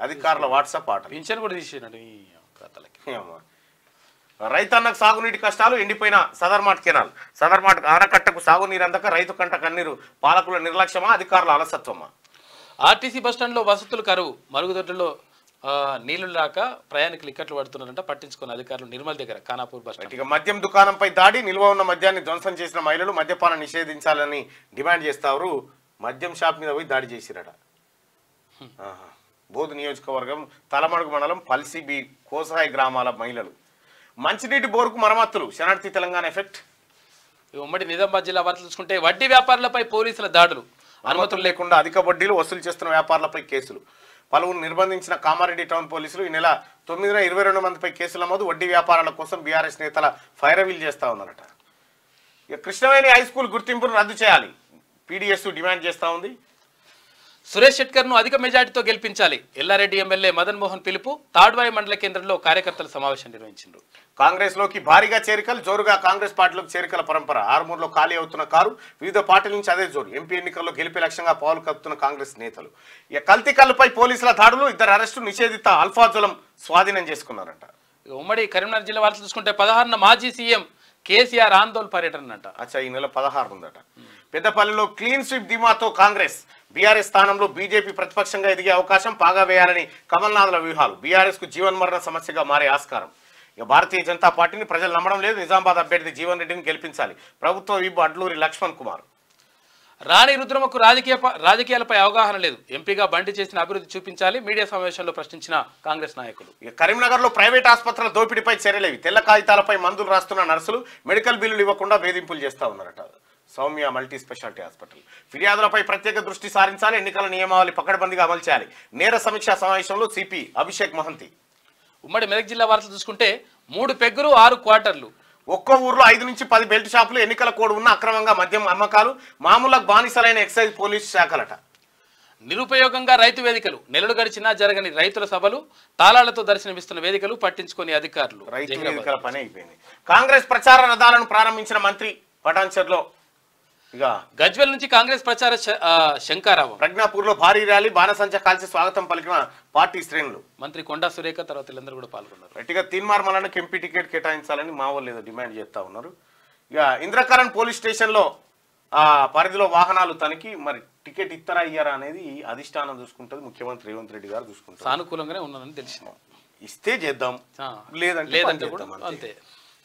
అధికారుల వాట్సాప్ ఆట పింఛన్ కూడా తీసేయండి రైతన్నకు సాగునీటి కష్టాలు ఎండిపోయిన సదర్మాట్ కెనాల్ సదర్మాట్ ఆనకట్టకు సాగునీరు అందక రైతు కంట కన్నీరు పాలకుల నిర్లక్ష్యమా అధికారుల అలసత్వమా ఆర్టీసీ బస్టాండ్లో వసతులు కరువు మరుగుదొడ్లలో నీళ్లు రాక ప్రయాణికులు ఇక్కట్లు పడుతున్నారంట పట్టించుకున్న అధికారులు నిర్మల్ దగ్గర ఖానాపూర్ బస్టాండ్ ఇక మద్యం దుకాణంపై దాడి నిల్వ ఉన్న మద్యాన్ని ధ్వంసం చేసిన మహిళలు మద్యపానం నిషేధించాలని డిమాండ్ చేస్తారు మద్యం షాప్ మీద పోయి దాడి చేసిరట బోధు నియోజకవర్గం తలమడుగు మండలం పల్సి బి కోసాయి గ్రామాల మహిళలు మంచినీటి బోరుకు మరమ్మతులు శనార్థి తెలంగాణ ఎఫెక్ట్ ఉమ్మడి నిజామాబాద్ జిల్లా వార్తలు చూసుకుంటే వడ్డీ వ్యాపారులపై పోలీసుల దాడులు అనుమతులు లేకుండా అధిక వడ్డీలు వసూలు చేస్తున్న వ్యాపారులపై కేసులు పలువురు నిర్బంధించిన కామారెడ్డి టౌన్ పోలీసులు ఈ నెల 9న 22 మందిపై కేసుల నమోదు వడ్డీ వ్యాపారాల కోసం బీఆర్ఎస్ నేతల ఫైరవీల్ చేస్తా ఉన్నారట ఇక కృష్ణవేణి హై స్కూల్ గుర్తింపును రద్దు చేయాలి పీడీఎస్ డిమాండ్ చేస్తా ఉంది సురేష్ శెట్కర్ ను అధిక మెజార్టీతో గెలిపించాలి ఎల్లారెడ్డి ఎమ్మెల్యే మదన్ మోహన్ పిలుపు తాడ్వాయి మండల కేంద్రంలో కార్యకర్తల సమావేశం నిర్వహించారు కాంగ్రెస్ లోకి భారీగా చేరికలు జోరుగా కాంగ్రెస్ పార్టీలోకి చేరికల పరంపర ఆర్మూర్లో ఖాళీ అవుతున్న కారు వివిధ పార్టీల నుంచి అదే జోరు ఎంపీ ఎన్నికల్లో గెలిపే లక్ష్యంగా పావులు కప్పుతున్న కాంగ్రెస్ నేతలు ఇక కల్తీ కల్లుపై పోలీసుల దాడులు 2 అరెస్టు నిషేధిత అల్ఫాజులం స్వాధీనం చేసుకున్నారంట ఉమ్మడి కరీంనగర్ జిల్లా వార్తలు చూసుకుంటే 16న మాజీ సీఎం కేసీఆర్ ఆందోళన పర్యటన అంట అచ్చా ఈ నెల 16 ఉందట పెద్దపల్లిలో క్లీన్ స్వీప్ ధీమాతో కాంగ్రెస్ బీఆర్ఎస్ స్థానంలో బీజేపీ ప్రతిపక్షంగా ఎదిగే అవకాశం పాగా వేయాలని కమల్నాథ్ల వ్యూహాలు బీఆర్ఎస్ కు జీవన్మరణ సమస్యగా మారే ఆస్కారం ఇక భారతీయ జనతా పార్టీని ప్రజలు నమ్మడం లేదు నిజామాబాద్ అభ్యర్థి జీవన్ రెడ్డిని గెలిపించాలి ప్రభుత్వ విప్ అడ్లూరి లక్ష్మణ్ కుమార్ రాణి రుద్రమకు రాజకీయాలపై అవగాహన లేదు ఎంపీగా బండి చేసిన అభివృద్ధి చూపించాలి మీడియా సమావేశంలో ప్రశ్నించిన కాంగ్రెస్ నాయకులు ఇక కరీంనగర్ లో ప్రైవేట్ ఆసుపత్రుల దోపిడీపై చర్యలేవి తెల్ల కాగితాలపై మందులు రాస్తున్న నర్సులు మెడికల్ బిల్లులు ఇవ్వకుండా వేధింపులు చేస్తా ఉన్నారట సౌమ్య మల్టీ స్పెషాలిటీ హాస్పిటల్ ఫిర్యాదులపై ప్రత్యేక దృష్టి సారించాలి ఎన్నికల నియమావళి పకడ్బందీగా అమలు చేయాలి నేర సమీక్షా సమావేశంలో సిపి అభిషేక్ మహంతి ఉమ్మడి మెదక్ జిల్లా వార్తలు చూసుకుంటే 3 పెగ్గులు 6 క్వార్టర్లు ఒక్కో ఊర్లో 5 నుంచి 10 బెల్ట్ షాపులు ఎన్నికల కోడ్ ఉన్న అక్రమంగా మద్యం అమ్మకాలు మామూలుగా బానిసలైన ఎక్సైజ్ పోలీసు శాఖలట నిరుపయోగంగా రైతు వేదికలు నెలలు గడిచినా జరగని రైతుల సభలు తాళాలతో దర్శనమిస్తున్న వేదికలు పట్టించుకొని అధికారులు రైతు వేదికల పని అయిపోయింది కాంగ్రెస్ ప్రచార రథాలను ప్రారంభించిన మంత్రి పటాన్చెర్లో ఇక గజ్వెల్ నుంచి కాంగ్రెస్ ప్రచార శంకారావం ప్రజ్ఞాపూర్ లో భారీ ర్యాలీ బాణసంచ కాల్చి స్వాగతం పలికిన పార్టీ శ్రేణులు మంత్రి కొండా సురేఖ తర్వాత వీళ్ళందరూ కూడా పాల్గొన్నారు గట్టిగా తీన్మార్ మల్లన్నకి ఎంపీ టికెట్ కేటాయించాలని మా వాళ్ళు ఏదో డిమాండ్ చేస్తా ఉన్నారు ఇక ఇంద్రకరణ్ పోలీస్ స్టేషన్ లో పరిధిలో వాహనాలు తనిఖీ మరి టికెట్ ఇస్తారా ఇయ్యారా అనేది అధిష్టానం చూసుకుంటుంది ముఖ్యమంత్రి రేవంత్ రెడ్డి గారు చూసుకుంటారు సానుకూలంగానే ఉన్నదని తెలిసింది ఇస్తే చేద్దాం లేదంటే కూడా అంతే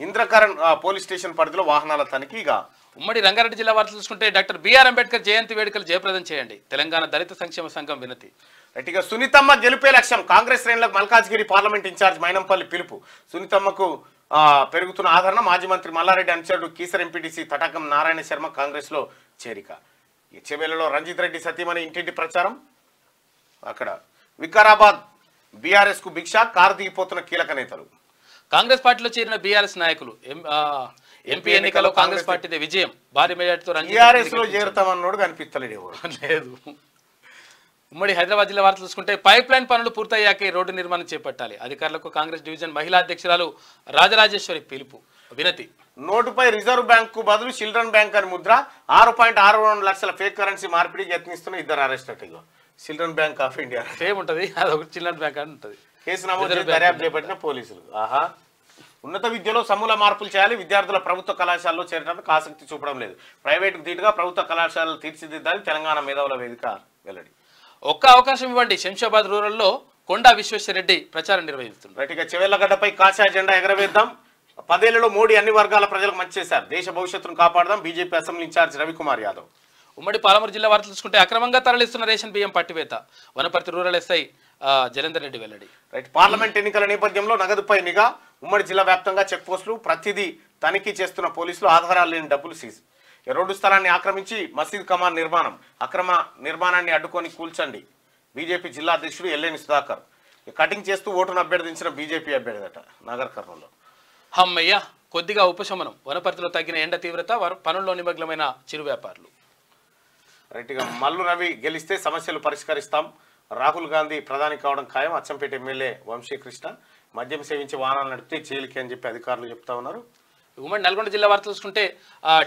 ఇంద్రకరణ్ పోలీస్ స్టేషన్ పరిధిలో వాహనాల తనిఖీ ఇక ఉమ్మడి రంగారెడ్డి జిల్లా వార్తలు చూసుకుంటే డాక్టర్ బిఆర్ అంబేద్కర్ జయంతి వేడుకలు జయప్రదం చేయండి తెలంగాణ దళిత సంక్షేమ సంఘం వినతి గట్టిగా సునీతమ్మ గెలిపే లక్ష్యం కాంగ్రెస్ శ్రేణులకు మల్కాజ్గిరి పార్లమెంట్ ఇన్ఛార్జ్ మైనంపల్లి పిలుపు సునీతమ్మకు పెరుగుతున్న ఆదరణ. మాజీ మంత్రి మల్లారెడ్డి అనుచరుడు కీసర్ ఎంపీటీసీ తటాకం నారాయణ శర్మ కాంగ్రెస్లో చేరిక. చెవేలలో రంజిత్ రెడ్డి సతీమణి ఇంటింటి ప్రచారం. అక్కడ వికారాబాద్ బీఆర్ఎస్ కు భిక్ష, కారు దిగిపోతున్న కీలక నేతలు. కాంగ్రెస్ పార్టీలో చేరిన బీఆర్ఎస్ నాయకులు ఎంపీ ఎన్నికల్లో కాంగ్రెస్ పార్టీదే విజయం, భారీ మెజార్టీతో బీఆర్ఎస్ లో చేరుతామన్నాడు కనిపిస్తలేడు ఎవరు. లేదు. ఉమ్మడి హైదరాబాద్ జిల్లా వార్తలు చూసుకుంటే పైప్ లైన్ పనులు పూర్తయ్యాకే రోడ్డు నిర్మాణం చేపట్టాలి. అధికారులకు కాంగ్రెస్ డివిజన్ మహిళా అధ్యక్షురాలు రాజరాజేశ్వరి పిలుపు, వినతి. నోటుపై రిజర్వ్ బ్యాంకు బదులు చిల్డ్రన్ బ్యాంక్ అని ముద్ర. 6.62 లక్షల ఫేక్ కరెన్సీ మార్పిడికి యత్నిస్తున్న 2 arrest. Children bank of India same ఉంటుంది, అదొకటి చిల్డ్రన్ బ్యాంక్ అని ఉంటుంది. కేసు నమోదు దర్యాప్తు చేపట్టిన పోలీసులు. ఉన్నత విద్యలో సమూల మార్పులు చేయాలి. విద్యార్థుల ప్రభుత్వ కళాశాలలో చేరడానికి ఆసక్తి చూపడం లేదు. ప్రైవేటుకు ధీటుగా ప్రభుత్వ కళాశాలలు తీర్చిదిద్దాలని తెలంగాణ మేధావుల వేదిక వెల్లడి. ఒక్క అవకాశం ఇవ్వండి, శంషాబాద్ రూరల్లో కొండా విశ్వేశ్వరరెడ్డి ప్రచారం నిర్వహిస్తున్నారు. రైట్గా చెవెళ్లగడ్డపై కాషాయ జెండా ఎగరవేద్దాం. 10 ఏళ్లలో మోడీ అన్ని వర్గాల ప్రజలకు మంచి చేశారు. దేశ భవిష్యత్తును కాపాడదాం. BJP assembly incharge Ravikumar Yadav. ఉమ్మడి పాలమూరు జిల్లా వార్తలు చూసుకుంటే అక్రమంగా తరలిస్తున్న రేషన్ బియ్యం పట్టివేత. వనపర్తి రూరల్ ఎస్ఐ జలేందర్ రెడ్డి వెల్లడి. రైట్. పార్లమెంట్ ఎన్నికల నేపథ్యంలో నగదుపై నిఘా. ఉమ్మడి జిల్లా వ్యాప్తంగా చెక్ పోస్టులు, ప్రతిదీ తనిఖీ చేస్తున్న పోలీసులు. ఆధారాలు లేని డబ్బులు సీజ్. రోడ్డు స్థలాన్ని ఆక్రమించి మసీద్ కమాన్ నిర్మాణం. అక్రమ నిర్మాణాన్ని అడ్డుకొని కూల్చండి. బీజేపీ జిల్లా అధ్యక్షుడు ఎల్లేని సుధాకర్. కటింగ్ చేస్తూ ఓటును అభ్యర్థించిన బీజేపీ అభ్యర్థి నగర్ కర్నూలులో. హమ్మయ్య, కొద్దిగా ఉపశమనం. వనపర్తిలో తగ్గిన ఎండ తీవ్రత, పనుల్లో నిమగ్నమైన చిరు వ్యాపారులు. రైట్గా మల్లు రవి గెలిస్తే సమస్యలు పరిష్కరిస్తాం. రాహుల్ గాంధీ ప్రధాని కావడం ఖాయం. అచ్చంపేట ఎమ్మెల్యే వంశీకృష్ణ. మద్యం సేవించి వాహనాలు నడిపితే జైలుకి అని చెప్పి అధికారులు చెప్తా ఉన్నారు. ఉమ్మడి నల్గొండ జిల్లా వార్తలు చూసుకుంటే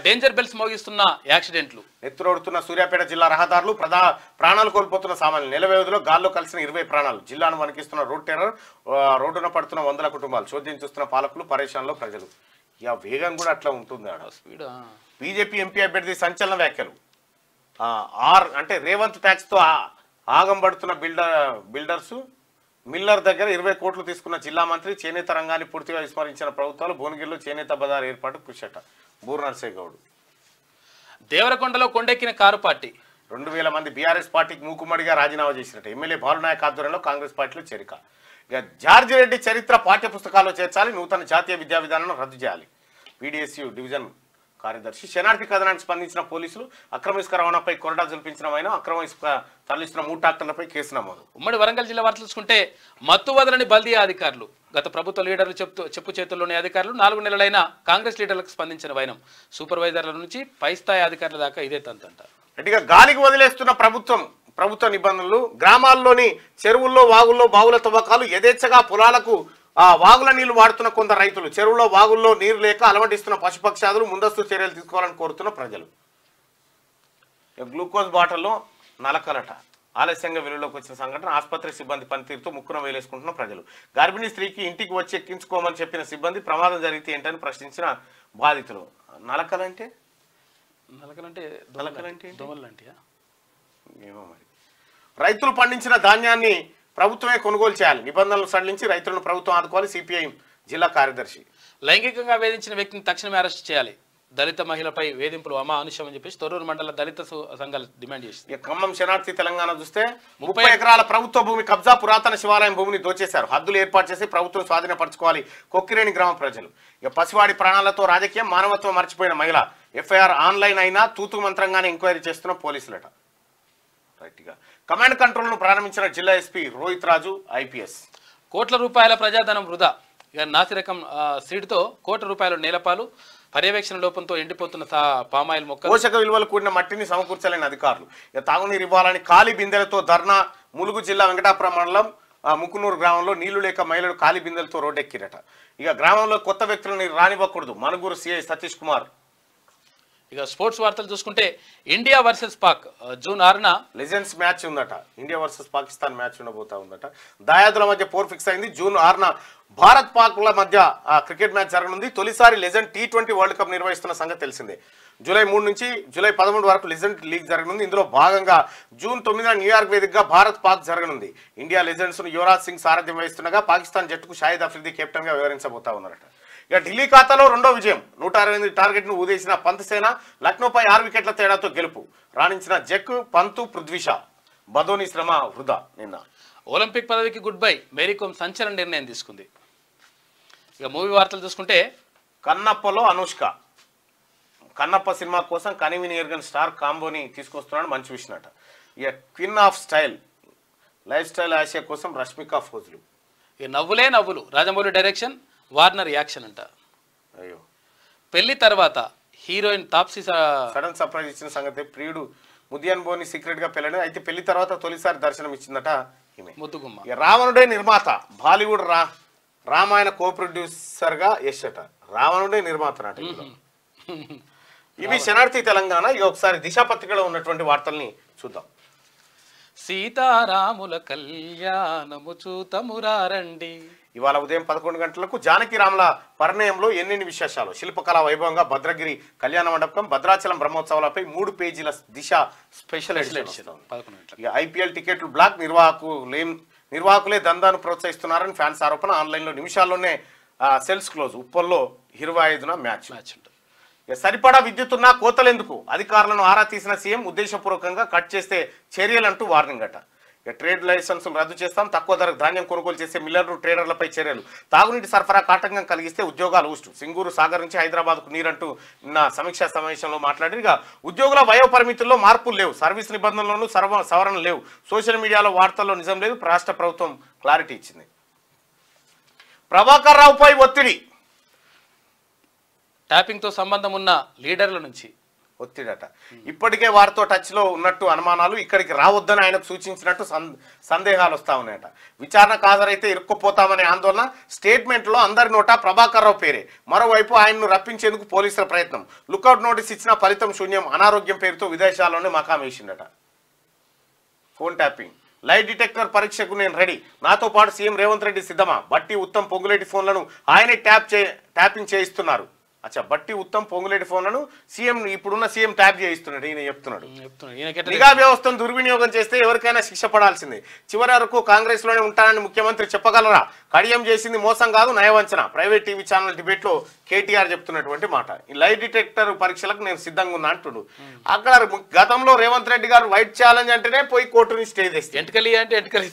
డేంజర్ బెల్స్ మోగిస్తున్న యాక్సిడెంట్లు. ఎత్తురోడుతున్న సూర్యాపేట జిల్లా రహదారులు. ప్రాణాలు కోల్పోతున్న సామాన్లు. నెల వ్యవధిలో గాల్లో కలిసిన 20 ప్రాణాలు. జిల్లాను వణికిస్తున్న రోడ్ టెర్రర్. రోడ్డున పడుతున్న 100 కుటుంబాలు. చోద్యం చూస్తున్న పాలకులు, పరేషాన్లో ప్రజలు. ఇక వేగం కూడా అట్లా ఉంటుంది. ఆడ స్పీడ్. బీజేపీ ఎంపీ అభ్యర్థి సంచలన వ్యాఖ్యలు. అంటే రేవంత్ ట్యాక్స్తో ఆగం పడుతున్న బిల్డర్స్. మిల్లర్ దగ్గర 20 కోట్లు తీసుకున్న జిల్లా మంత్రి. చేనేత రంగాన్ని పూర్తిగా విస్మరించిన ప్రభుత్వాలు. భువనగిరిలో చేనేత బజార్ ఏర్పాటు కృషట. బూర్ నర్సయ్య గౌడ్. దేవరకొండలో కొండెక్కిన కారు పార్టీ. 2000 మంది బీఆర్ఎస్ పార్టీకి మూకుమ్మడిగా రాజీనామా చేసినట్టు. ఎమ్మెల్యే బాలునాయక్ ఆధ్వర్యంలో కాంగ్రెస్ పార్టీలో చేరిక. ఇక జార్జి రెడ్డి చరిత్ర పాఠ్య పుస్తకాల్లో చేర్చాలి. నూతన జాతీయ విద్యా విధానాన్ని రద్దు చేయాలి. పీడీఎస్యూ డివిజన్ కార్యదర్శి. శనార్థి కథనానికి స్పందించిన పోలీసులు. అక్రమ ఇసుక రవాణాపై కొరడా జల్పించిన ఆయన. అక్రమ ఇసుక తరలిస్తున్న 3 ట్రాక్టర్లపై కేసు నమోదు. ఉమ్మడి వరంగల్ జిల్లా వార్తలు చూసుకుంటే మత్తు వదలని బల్దియా అధికారులు. గత ప్రభుత్వ లీడర్లు చెప్పు చేతుల్లోని అధికారులు. 4 నెలలైన కాంగ్రెస్ లీడర్లకు స్పందించిన వైనం. సూపర్వైజర్ల నుంచి పై స్థాయి అధికారుల దాకా ఇదే తంతంటారు. గట్టిగా గాలికి వదిలేస్తున్న ప్రభుత్వ నిబంధనలు. గ్రామాల్లోని చెరువుల్లో, వాగుల్లో బావుల తవ్వకాలు. యథేచ్ఛగా పొలాలకు వాగుల నీళ్లు వాడుతున్న కొందరు రైతులు. చెరువులో, వాగుల్లో నీరు లేక అలమటిస్తున్న పశుపక్షాదులు. ముందస్తు చర్యలు తీసుకోవాలని కోరుతున్న ప్రజలు. గ్లూకోజ్ బాటిల్లో నలకలట. ఆలస్యంగా వెలుగులోకి వచ్చిన సంఘటన. ఆసుపత్రి సిబ్బంది పనితీరుతో ముక్కున వేలేసుకుంటున్న ప్రజలు. గర్భిణీ స్త్రీకి ఇంటికి వచ్చి ఎక్కించుకోమని చెప్పిన సిబ్బంది. ప్రమాదం జరిగితే ఏంటని ప్రశ్నించిన బాధితులు. నలకలంటే దోమలంటే ఏమో మరి. రైతులు పండించిన ధాన్యాన్ని ప్రభుత్వమే కొనుగోలు చేయాలి. నిబంధనలు సడలించి రైతులను ప్రభుత్వం ఆదుకోవాలి. సిపిఐ జిల్లా కార్యదర్శి. లైంగికంగా వేధించిన వ్యక్తిని తక్షణమే అరెస్ట్ చేయాలి. దళిత మహిళపై వేధింపులు అమానుష్యం అని చెప్పేసి తొర్రూరు మండల దళిత సంఘాలు డిమాండ్ చేసింది. ఖమ్మం శనార్థి తెలంగాణ చూస్తే 30 ఎకరాల ప్రభుత్వ భూమి కబ్జా. పురాతన శివాలయం భూమిని దోచేశారు. హద్దులు ఏర్పాటు చేసి ప్రభుత్వం స్వాధీనపరచుకోవాలి. కొక్కిరేణి గ్రామ ప్రజలు. పసివాడి ప్రాణాలతో రాజకీయం. మానవత్వం మర్చిపోయిన మహిళ. ఎఫ్ఐఆర్ ఆన్లైన్ అయినా తూతు మంత్రంగానే ఎంక్వైరీ చేస్తున్న పోలీసులట. రైట్గా కమాండ్ కంట్రోల్ను ప్రారంభించిన జిల్లా ఎస్పీ రోహిత్ రాజు ఐపీఎస్. కోట్ల రూపాయల ప్రజాధనం వృధా. ఇక నాసిరకం సీడ్తో ₹1 నేలపాలు. పర్యవేక్షణ లోపంతో ఎండిపోతున్న పామాయిల్ మొక్కలు. పోషక విలువలు కూడిన మట్టిని సమకూర్చలేని అధికారులు. ఇక తాగునీరు ఇవ్వాలని ఖాళీ బిందెలతో ధర్నా. ములుగు జిల్లా వెంకటాపురం మండలం ముకునూరు గ్రామంలో నీళ్లు లేక మహిళలు ఖాళీ బిందెలతో రోడ్డెక్కిరట. ఇక గ్రామంలో కొత్త వ్యక్తులను రానివ్వకూడదు. మనుగూరు సిఐ సతీష్ కుమార్. ఇక స్పోర్ట్స్ వార్తలు చూసుకుంటే ఇండియా వర్సెస్ పాక్ జూన్ 6న లెజెండ్స్ మ్యాచ్ ఉందట. ఇండియా వర్సెస్ పాకిస్తాన్ మ్యాచ్ ఉండబోతా ఉందట. దాయాదుల మధ్య పోర్ ఫిక్స్ అయింది. జూన్ 6న భారత్ పాక్ల మధ్య క్రికెట్ మ్యాచ్ జరగనుంది. తొలిసారి లెజెండ్ T20 వరల్డ్ కప్ నిర్వహిస్తున్న సంగతి తెలిసిందే. జూలై 3 నుంచి జూలై 13 వరకు లెజెండ్ లీగ్ జరగనుంది. ఇందులో భాగంగా జూన్ 9న న్యూయార్క్ వేదికగా భారత్ పాక్ జరగనుంది. ఇండియా లెజెండ్స్ యువరాజ్ సింగ్ సారథ్యం వహిస్తుండగా పాకిస్తాన్ జట్టుకు షాహిద్ అఫ్రిది కెప్టెన్ గా వ్యవహరించబోతా ఉన్నారట. ఇక ఢిల్లీ ఖాతాలో 2వ విజయం. 168 టార్గెట్ను ఊదేసిన పంత్ సేన. లక్నోపై 6 వికెట్ల తేడాతో గెలుపు. రాణించిన జక్, పంతు, పృథ్వీషా. బదోని శ్రమ వృధా. నిన్న ఒలింపిక్ పదవికి గుడ్ బై. మేరీకోమ్ సంచలన నిర్ణయం తీసుకుంది. ఇక మూవీ వార్తలు చూసుకుంటే కన్నప్పలో అనుష్క, కన్నప్ప సినిమా కోసం కనివిని ఎర్గన్ స్టార్ కాంబోని తీసుకొస్తున్నాడు మంచి విషయం అట. ఇక queen of style life style Asia కోసం రష్మిక ఫోజ్లు. ఇక నవ్వులే నవ్వులు రాజమౌళి డైరెక్షన్, వార్నర్ యాక్షన్ అంట. అయ్యో, పెళ్లి తర్వాత హీరోయిన్ తాప్సీ సడన్ సర్ప్రైజ్ ఇచ్చిన సంగతి. ప్రియుడు ముదియన్ బోని సీక్రెట్ గా పెళ్ళాడు. అయితే పెళ్లి తర్వాత తొలిసారి దర్శనం ఇచ్చిందట ఈమె. ముద్దుగుమ్మ. ఇక రావణుడే నిర్మాత, బాలీవుడ్ రామాయణ కో ప్రొడ్యూసర్ గా యశ్ అట. రావణుడే నిర్మాత నాట. ఇవి శనార్థి తెలంగాణ. ఇక ఒకసారి దిశ పత్రికలో ఉన్నటువంటి వార్తల్ని చూద్దాం. సీతారాముల కళ్యాణము చూతమురారండి. ఇవాళ ఉదయం 11 గంటలకు జానకి రాముల పరిణయంలో ఎన్నెన్ని విశేషాలు. శిల్పకళా వైభవంగా భద్రగిరి కళ్యాణ మండపం, భద్రాచలం బ్రహ్మోత్సవాలపై 3 పేజీల దిశ స్పెషల్ ఎడిషన్. 11 గంటలకు. ఇక ఐపీఎల్ టికెట్లు బ్లాక్, నిర్వాహకులే దందాను ప్రోత్సహిస్తున్నారని ఫ్యాన్స్ ఆరోపణ. ఆన్లైన్లో నిమిషాల్లోనే సెల్స్ క్లోజ్. ఉప్పల్లో 25న మ్యాచ్ ఉంటుంది. ఇక సరిపడా విద్యుత్తున్నా కోతలెందుకు, అధికారులను ఆరా తీసిన సీఎం. ఉద్దేశపూర్వకంగా కట్ చేస్తే చర్యలంటూ వార్నింగ్ అట. ఇక ట్రేడ్ లైసెన్సులు రద్దు చేస్తాం, తక్కువ ధరకు ధాన్యం కొనుగోలు చేసే మిల్లర్లు, ట్రేడర్లపై చర్యలు. తాగునీటి సరఫరా ఆటంకం కలిగిస్తే ఉద్యోగాలు ఊస్టు. సింగూరు సాగర్ నుంచి హైదరాబాద్కు నీరంటూ నిన్న సమీక్షా సమావేశంలో మాట్లాడి ఇక ఉద్యోగుల వయో పరిమితుల్లో మార్పులు లేవు, సర్వీస్ నిబంధనల్లోనూ సవరణ లేవు, సోషల్ మీడియాలో వార్తల్లో నిజం లేదు. రాష్ట్ర ప్రభుత్వం క్లారిటీ ఇచ్చింది. ప్రభాకర్ రావుపై ఒత్తిడి. ట్యాపింగ్తో సంబంధం ఉన్న లీడర్ల నుంచి ఒత్తిడట. ఇప్పటికే వారితో టచ్లో ఉన్నట్టు అనుమానాలు, ఇక్కడికి రావద్దని ఆయనకు సూచించినట్టు సందేహాలు వస్తా ఉన్నాయట. విచారణకు హాజరైతే ఇరుక్కుపోతామనే ఆందోళన. స్టేట్మెంట్లో అందరి నోటా ప్రభాకర్ రావు పేరే. మరోవైపు ఆయన్ను రప్పించేందుకు పోలీసుల ప్రయత్నం. లుకౌట్ నోటీస్ ఇచ్చిన ఫలితం శూన్యం. అనారోగ్యం పేరుతో విదేశాల్లోనే మకాం వేసిండట. Phone tapping. లై డిటెక్టర్ పరీక్షకు నేను రెడీ, నాతో పాటు సీఎం రేవంత్ రెడ్డి సిద్ధమా. బట్టి ఉత్తమ్ పొంగులేటి ఫోన్లను ఆయనే ట్యాపింగ్ చేయిస్తున్నారు. అచ్చా, బట్టి ఉత్తమ్ పొంగులేటి ఫోన్లను ఇప్పుడున్న సీఎం ట్యాప్ చేయిస్తున్నాడు. ఈయన చెప్తున్నాడు. నిఘా వ్యవస్థను దుర్వినియోగం చేస్తే ఎవరికైనా శిక్ష పడాల్సిందే. చివరి వరకు కాంగ్రెస్ లోనే ఉంటానని ముఖ్యమంత్రి చెప్పగలరా. కడియం చేసింది మోసం కాదు, నయవంచన. ప్రైవేట్ టీవీ ఛానల్ డిబేట్ లో కేటీఆర్ చెప్తున్నటువంటి మాట. ఈ లై డిటెక్టర్ పరీక్షలకు నేను సిద్ధంగా ఉన్నా అంటుడు. అక్కడ గతంలో రేవంత్ రెడ్డి గారు వైట్ ఛాలెంజ్ అంటేనే పోయి కోర్టుని స్టే చేస్తే ఎంటకలి అంటే ఎంటకలి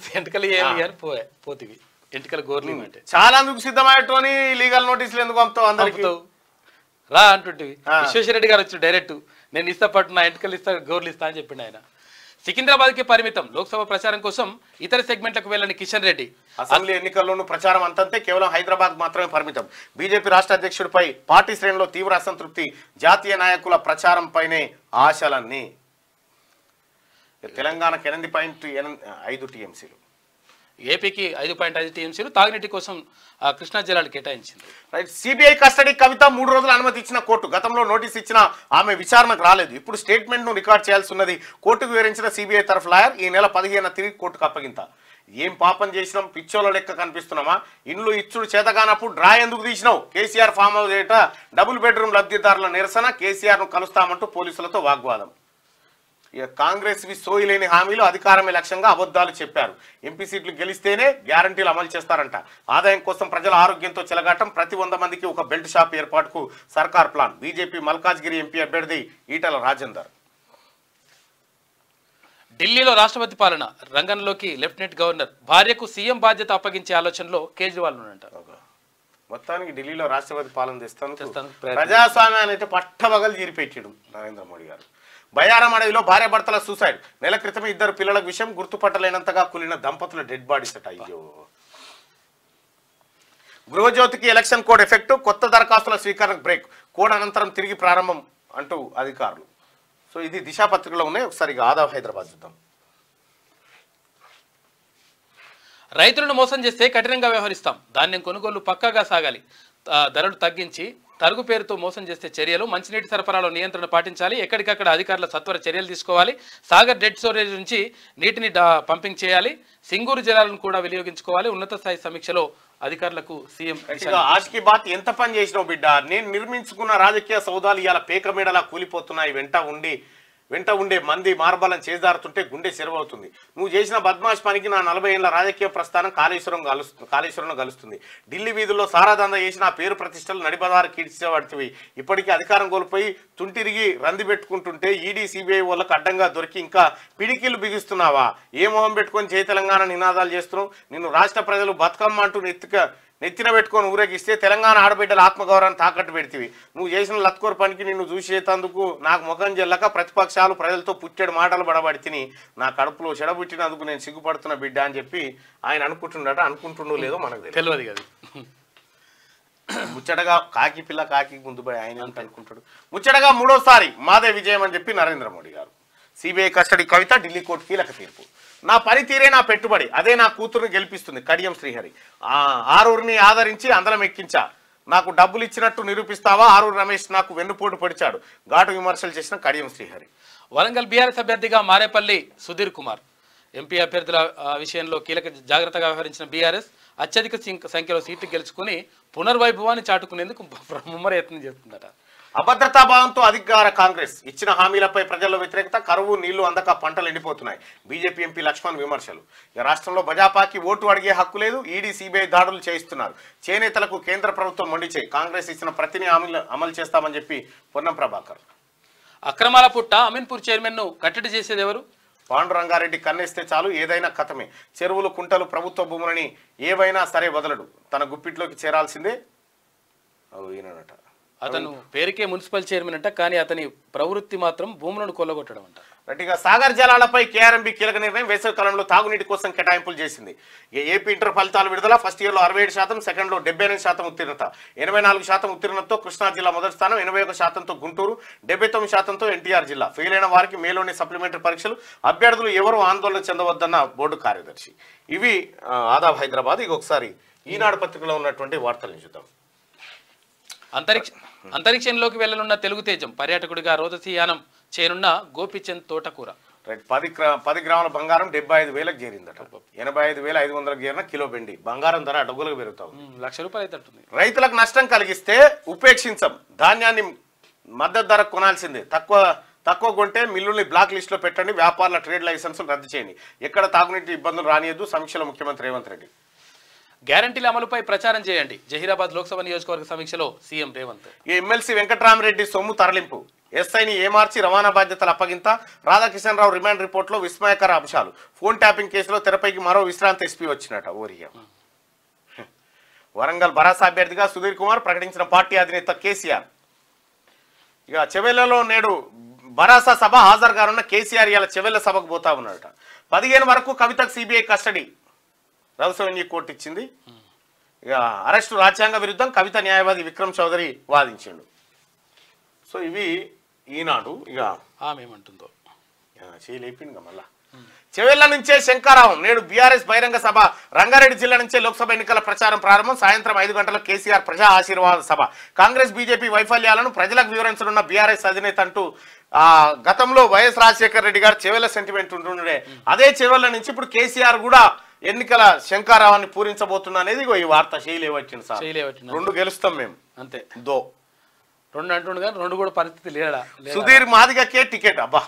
పోతివి ఎంటకల గోర్లీ అంటే చాలా అందుకు సిద్ధమయ్యేటోని లీగల్ నోటీసులు ఎందుకు పంపుతావు అందరికి రా అంటుంటివి. విశ్వేశ్వరరెడ్డి గారు వచ్చి డైరెక్ట్ నేను ఇస్తా పట్టు నా ఎంటకలు ఇస్తా గోర్లు ఇస్తా అని చెప్పిండు ఆయన. సికింద్రాబాద్కి పరిమితం. లోక్సభ ప్రచారం కోసం ఇతర సెగ్మెంట్లకు వెళ్ళని కిషన్ రెడ్డి. అసెంబ్లీ ఎన్నికల్లోనూ ప్రచారం అంతంతే, కేవలం హైదరాబాద్ మాత్రమే పరిమితం. బీజేపీ రాష్ట్ర అధ్యక్షుడిపై పార్టీ శ్రేణిలో తీవ్ర అసంతృప్తి. జాతీయ నాయకుల ప్రచారంపైనే ఆశలన్నీ. తెలంగాణకు 8.5 టీఎంసీలు, ఏపీకి 5.5 టీఎంసీలు తాగునీటి కోసం కృష్ణా జిల్లాలు కేటాయించింది. రైట్. సిబిఐ కస్టడీ కవిత 3 రోజుల అనుమతి ఇచ్చిన కోర్టు. గతంలో నోటీస్ ఇచ్చిన ఆమె విచారణకు రాలేదు. ఇప్పుడు స్టేట్మెంట్ ను రికార్డ్ చేయాల్సి ఉన్నది. కోర్టుకు వివరించిన సిబిఐ తరఫు లాయర్ ఈ నెల 15న తిరిగి కోర్టుకు అప్పగింత. ఏం పాపం చేసినాం, పిచ్చోళ్ళ లెక్క కనిపిస్తున్నామా. ఇండ్లు ఇచ్చుడు చేతగానప్పుడు డ్రా ఎందుకు తీసినావు. కేసీఆర్ ఫామ్ హౌస్ ఏట డబుల్ బెడ్రూమ్ లబ్ధిదారుల నిరసన. కేసీఆర్ ను కలుస్తామంటూ పోలీసులతో వాగ్వాదం. ఇక కాంగ్రెస్ సోయిలేని హామీలు, అధికారమే లక్ష్యంగా అబద్ధాలు చెప్పారు. ఎంపీ సీట్లు గెలిస్తేనే గ్యారంటీలు అమలు చేస్తారంట. ఆదాయం కోసం ప్రజల ఆరోగ్యంతో చెలగాటం. ప్రతి 100 మందికి ఒక బెల్ట్ షాప్ ఏర్పాటుకు సర్కార్ ప్లాన్. బీజేపీ మల్కాజ్గిరి ఎంపీ అభ్యర్థి ఈటల రాజేందర్. ఢిల్లీలో రాష్ట్రపతి పాలన రంగంలోకి లెఫ్టినెంట్ గవర్నర్. భార్యకు సీఎం బాధ్యత అప్పగించే ఆలోచనలో కేజ్రీవాల్ ఉన్నంట. మొత్తానికి ఢిల్లీలో రాష్ట్రపతి పాలన తెస్తాను. ప్రజాస్వామ్యాన్ని అయితే పట్టబగలు తీరిపెట్టాడు నరేంద్ర మోడీ గారు. బయారం అడవిలో భార్యాభర్తల సూసైడ్. నెల క్రితమే 2 పిల్లల విషయం. గుర్తుపట్టలేనంతగా కూలిన దంపతుల డెడ్ బాడీస్ అట. అయ్యో. గృహజ్యోతికి ఎలక్షన్ కోడ్ ఎఫెక్ట్. కొత్త దరఖాస్తుల స్వీకరణకు బ్రేక్. కోడ్ అనంతరం తిరిగి ప్రారంభం అంటూ అధికారులు. సో ఇది దిశా పత్రికలో ఉన్నాయి. ఒకసారి ఆదాబ్ హైదరాబాద్ చూద్దాం. రైతులను మోసం చేస్తే కఠినంగా వ్యవహరిస్తాం. ధాన్యం కొనుగోలు పక్కాగా సాగాలి. ధరలు తగ్గించి తరుగు పేరుతో మోసం చేస్తే చర్యలు. మంచినీటి సరఫరాలో నియంత్రణ పాటించాలి. ఎక్కడికక్కడ అధికారుల సత్వర చర్యలు తీసుకోవాలి. సాగర్ డెడ్ స్టోరేజ్ నుంచి నీటిని పంపింగ్ చేయాలి. సింగూరు జలాలను కూడా వినియోగించుకోవాలి. ఉన్నత స్థాయి సమీక్షలో అధికారులకు సీఎం. ఆజ్కి బాత్ ఎంత పని చేసినావు బిడ్డ. నేను నిర్మించుకున్న రాజకీయ సౌదాలు ఇవాళ పేక మేడలా కూలిపోతున్నాయి. వెంట ఉండే మంది మార్బలం చేజారుతుంటే గుండె చెరువవుతుంది. నువ్వు చేసిన బద్మాష్ పనికి నా 40 ఏళ్ల రాజకీయ ప్రస్థానం కాళేశ్వరంలో కలుస్తుంది. ఢిల్లీ వీధుల్లో సారాదంద చేసిన ఆ పేరు ప్రతిష్టలు నడిపదారు కీడ్చేవాడివి. ఇప్పటికీ అధికారం కోల్పోయి తుంటిరిగి రంది పెట్టుకుంటుంటే ఈడీ సిబిఐ వాళ్ళకు అడ్డంగా దొరికి ఇంకా పిడికిలు బిగిస్తున్నావా. ఏ మొహం పెట్టుకొని జై తెలంగాణ నినాదాలు చేస్తున్నావు. నిన్ను రాష్ట్ర ప్రజలు బతుకమ్మ అంటూ నెత్తిన పెట్టుకొని ఊరేగిస్తే తెలంగాణ ఆడబిడ్డల ఆత్మగౌరవాన్ని తాకట్టు పెడితివి. నువ్వు చేసిన లత్కోర్ పనికి నిన్ను చూసేటందుకు నాకు ముఖం చెల్లక ప్రతిపక్షాలు ప్రజలతో పుట్టెడు మాటలు పడబడితిని. నా కడుపులో చెడబుట్టినందుకు నేను సిగ్గుపడుతున్న బిడ్డ అని చెప్పి ఆయన అనుకుంటుండో లేదో మనకు తెలియదు కదా. ముచ్చటగా కాకి పిల్ల కాకి ముందు పోయి ఆయన ఎంత అనుకుంటాడు. ముచ్చటగా మూడోసారి మాదే విజయం అని చెప్పి నరేంద్ర మోడీ గారు. సిబిఐ కస్టడీ కవిత ఢిల్లీ కోర్టు కీలక తీర్పు. నా పనితీరే నా పెట్టుబడి, అదే నా కూతురుని గెలిపిస్తుంది కడియం శ్రీహరి. ఆరూరిని ఆదరించి అందరం ఎక్కించా, నాకు డబ్బులు ఇచ్చినట్టు నిరూపిస్తావా? ఆరూరు రమేష్ నాకు వెన్నుపోటు పొడిచాడు, ఘాటు విమర్శలు చేసిన కడియం శ్రీహరి. వరంగల్ బీఆర్ఎస్ అభ్యర్థిగా మారేపల్లి సుధీర్ కుమార్. ఎంపీ అభ్యర్థుల విషయంలో కీలక జాగ్రత్తగా వ్యవహరించిన బీఆర్ఎస్ అత్యధిక సంఖ్యలో సీట్లు గెలుచుకుని పునర్వైభవాన్ని చాటుకునేందుకు ముమ్మర యత్నం చేస్తుందట. అభద్రతాభావంతో అధికార కాంగ్రెస్ ఇచ్చిన హామీలపై ప్రజల్లో వ్యతిరేకత, కరువు, నీళ్లు అందక పంటలు ఎండిపోతున్నాయి. బీజేపీ ఎంపీ లక్ష్మణ్ విమర్శలు. రాష్ట్రంలో బజాపాకి ఓటు అడిగే హక్కు లేదు, ఈడీ సిబిఐ దాడులు చేయిస్తున్నారు. చేనేతలకు కేంద్ర ప్రభుత్వం మొండి చేయి, కాంగ్రెస్ ఇచ్చిన ప్రతిని అమలు చేస్తామని చెప్పి పొన్నం ప్రభాకర్. అక్రమాల పుట్ట అమీన్పూర్ చైర్మన్ ను కట్టడి చేసేది ఎవరు? పాండురంగారెడ్డి కన్నేస్తే చాలు ఏదైనా కథమే. చెరువులు, కుంటలు, ప్రభుత్వ భూములని ఏవైనా సరే వదలడు, తన గుప్పిట్లోకి చేరాల్సిందే ఈయనట. అతను పేరుకే మున్సిపల్ చైర్మన్ అంట, కానీ అతని ప్రవృత్తి మాత్రం భూములను కొల్లగొట్టడం అంట. గట్టిగా సాగర్ జలాలపై కేఆర్ఎంబీ కీలక నిర్ణయం. వేసవి కాలంలో తాగునీటి కోసం కేటాయింపులు చేసింది. ఏపీ ఇంటర్ ఫలితాలు విడుదల. ఫస్ట్ ఇయర్లో 67%, సెకండ్లో 78% ఉత్తీర్ణత. 84% ఉత్తీర్ణతతో కృష్ణా జిల్లా మొదటి స్థానం, 81%తో గుంటూరు, 79%తో ఎన్టీఆర్ జిల్లా. ఫెయిల్ అయిన వారికి మేలోని సప్లిమెంటరీ పరీక్షలు. అభ్యర్థులు ఎవరూ ఆందోళన చెందవద్దన్న బోర్డు కార్యదర్శి. ఇవి ఆదాబ్ హైదరాబాద్. ఇక ఒకసారి ఈనాడు పత్రికలో ఉన్నటువంటి వార్తలను చూద్దాం. అంతరిక్షంలోకి వెళ్లనున్న తెలుగు తేజం పర్యాటకుడిగా రోదసీయానం చేయనున్న గోపిచంద్ తోటకూర. 10 గ్రాముల బంగారం 75,000కు చేరిందట. 85,500కు చేరిన కిలో వెండి. బంగారం ధర అడుగులకు పెరుగుతావు. ₹1,00,000 అవుతుంది. రైతులకు నష్టం కలిగిస్తే ఉపేక్షించం, ధాన్యాన్ని మద్దతు ధర కొనాల్సిందే. తక్కువ కొంటే మిల్లుల్ని బ్లాక్ లిస్టులో పెట్టండి, వ్యాపారుల ట్రేడ్ లైసెన్సులు రద్దు చేయండి, ఎక్కడ తాగునీటి ఇబ్బందులు రానియద్దు. సమీక్షలో ముఖ్యమంత్రి రేవంత్ రెడ్డి. గ్యారంటీల అమలుపై ప్రచారం చేయండి. జహీరాబాద్ లోక్సభ నియోజకవర్గ సమీక్షలో సీఎం రేవంత్. ఎమ్మెల్సీ వెంకట్రామరెడ్డి సొమ్ము తరలింపు, ఎస్ఐని ఏమార్చి రవాణా బాధ్యతలు అప్పగింత, రాధాకిషన్ రావు రిమాండ్ రిపోర్టులో విస్మయకర అంశాలు. ఫోన్ ట్యాపింగ్ కేసులో తెరపైకి మరో విశ్రాంత ఎస్పీ వచ్చినట. ఓరియా. వరంగల్ బరాస అభ్యర్థిగా సుధీర్ కుమార్ ప్రకటించిన పార్టీ అధినేత కేసీఆర్. ఇక చెవెళ్లలో నేడు బరాసా సభ హాజరు కానున్న కేసీఆర్ ఇలా చెవెళ్ల సభకు పోతా ఉన్నాడట. 15 వరకు కవితకు సిబిఐ కస్టడీ రౌసవెన్యూ కోర్టు ఇచ్చింది. ఇక అరెస్టు రాజ్యాంగ విరుద్ధం, కవిత న్యాయవాది విక్రమ్ చౌదరి వాదించిండు. సో ఇవి ఈనాడు. ఇక ఏమంటుందో చేయలేపింది మళ్ళా. చెవెళ్ల నుంచే శంకారావం. నేడు బీఆర్ఎస్ బహిరంగ సభ. రంగారెడ్డి జిల్లా నుంచే లోక్సభ ఎన్నికల ప్రచారం ప్రారంభం. సాయంత్రం 5 గంటలకు కేసీఆర్ ప్రజా ఆశీర్వాద సభ. కాంగ్రెస్ బీజేపీ వైఫల్యాలను ప్రజలకు వివరించనున్న బీఆర్ఎస్ అధినేత అంటూ గతంలో వైఎస్ రాజశేఖర రెడ్డి గారు చెవెళ్ల సెంటిమెంట్ ఉంటుండే, అదే చెవెళ్ల నుంచి ఇప్పుడు కేసీఆర్ కూడా ఎన్నికల శంకారావాన్ని పూరించబోతున్నా అనేది ఈ వార్త. చేయలేవచ్చింది సార్, 2 గెలుస్తాం మేము అంతే. 2 అంటుండు కానీ 2 కూడా పరిస్థితి లేడా. సుధీర్ మాదిగకే టికెట్. అబ్బా,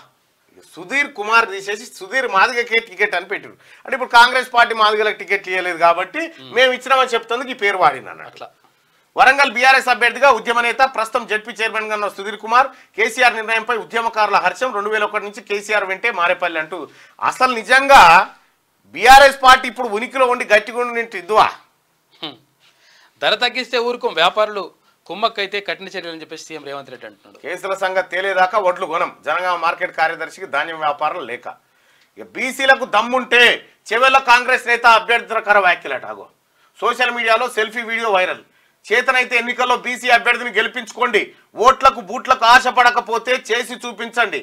సుధీర్ కుమార్ తీసేసి సుధీర్ మాదిగకే టికెట్ అని పెట్టారు. అంటే ఇప్పుడు కాంగ్రెస్ పార్టీ మాదిగలకు టికెట్ ఇవ్వలేదు కాబట్టి మేము ఇచ్చినామని చెప్తుంది ఈ పేరు వాడిన అట్లా. వరంగల్ బీఆర్ఎస్ అభ్యర్థిగా ఉద్యమ నేత, ప్రస్తుతం జడ్పీ చైర్మన్ గా ఉన్న సుధీర్ కుమార్. కేసీఆర్ నిర్ణయంపై ఉద్యమకారుల హర్షం. 2001 నుంచి కేసీఆర్ వెంటే మారేపల్లి అంటూ. అసలు నిజంగా బీఆర్ఎస్ పార్టీ ఇప్పుడు ఉనికిలో ఉండి గట్టిగా ఇద్దువా. ధర తగ్గిస్తే ఊరుకోం, వ్యాపారులు కుమ్మక్కైతే కఠిన చర్యలని చెప్పేసి సీఎం రేవంత్ రెడ్డి అంటున్నాడు. కేసుల సంగతి తేలేదాకా వడ్లు కొనం. జనగామ మార్కెట్ కార్యదర్శికి ధాన్యం వ్యాపారం లేక. ఇక బీసీలకు దమ్ముంటే చెవెళ్ల కాంగ్రెస్ నేత అభ్యర్థికర వ్యాఖ్యలట. ఆగో, సోషల్ మీడియాలో సెల్ఫీ వీడియో వైరల్. చేతనైతే ఎన్నికల్లో బీసీ అభ్యర్థిని గెలిపించుకోండి, ఓట్లకు బూట్లకు ఆశపడకపోతే చేసి చూపించండి.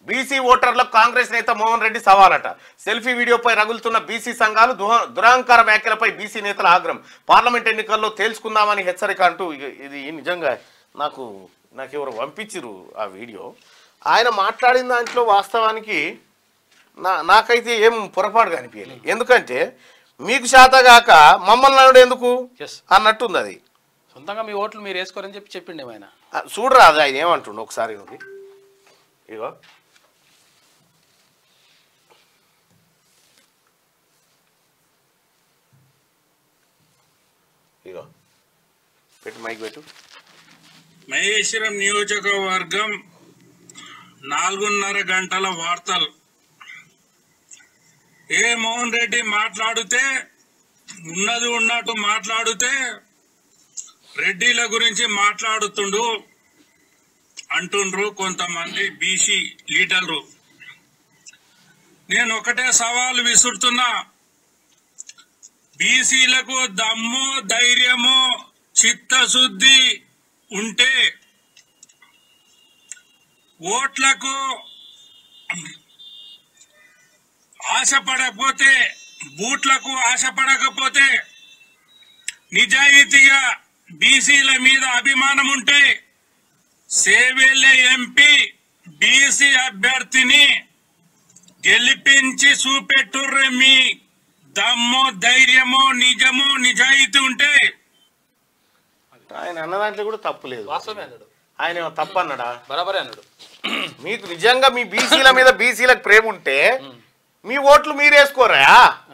బీసీ ఓటర్లకు కాంగ్రెస్ నేత మోహన్ రెడ్డి సవాలట. సెల్ఫీ వీడియోపై రగులుతున్న బీసీ సంఘాలు. దురహంకార వ్యాఖ్యలపై బీసీ నేతల ఆగ్రహం. పార్లమెంట్ ఎన్నికల్లో తేల్చుకుందామని హెచ్చరిక అంటూ. ఇది నిజంగా నాకు ఎవరు పంపించిరు ఆ వీడియో. ఆయన మాట్లాడిన దాంట్లో వాస్తవానికి నాకైతే ఏం పొరపాటు కనిపించలేదు. ఎందుకంటే మీకు శాతగాక మమ్మల్ని నడు ఎందుకు అన్నట్టుంది. అది సొంతంగా మీ ఓట్లు మీరు వేసుకోరని చెప్పిండే ఆయన. చూడరా అది ఆయన ఏమంటుండు ఒకసారి. ఇగో పెట్టు, మైక్ పెట్టు. మహేశ్వరం నియోజకవర్గం 4:30 గంటల వార్తలు. మోహన్ రెడ్డి మాట్లాడితే ఉన్నది ఉన్నట్టు మాట్లాడితే రెడ్డిల గురించి మాట్లాడుతుండు అంటుండ్రు కొంతమంది బీసీ లీడర్లు. నేను ఒకటే సవాలు విసురుతున్నా, బీసీలకు దమ్ము ధైర్యము చిత్తశుద్ధి ఉంటే ఓట్లకు ఆశపడకపోతే బూట్లకు ఆశపడకపోతే నిజాయితీగా బీసీల మీద అభిమానం ఉంటే సేవెళ్ళే ఎంపీ బీసీ అభ్యర్థిని గెలిపించి చూపెట్టుర్రే. మీ దమ్ము ధైర్యము నిజము నిజాయితీ ఉంటే. ఆయన అన్న దాంట్లో కూడా తప్పు లేదు, వాస్తవమే అన్నాడు. ఆయన ఏమో తప్పు అన్నాడా? బరాబరే అన్నాడు. మీకు నిజంగా మీ బీసీల మీద బీసీలకు ప్రేమ ఉంటే మీ ఓట్లు మీరేసుకోరా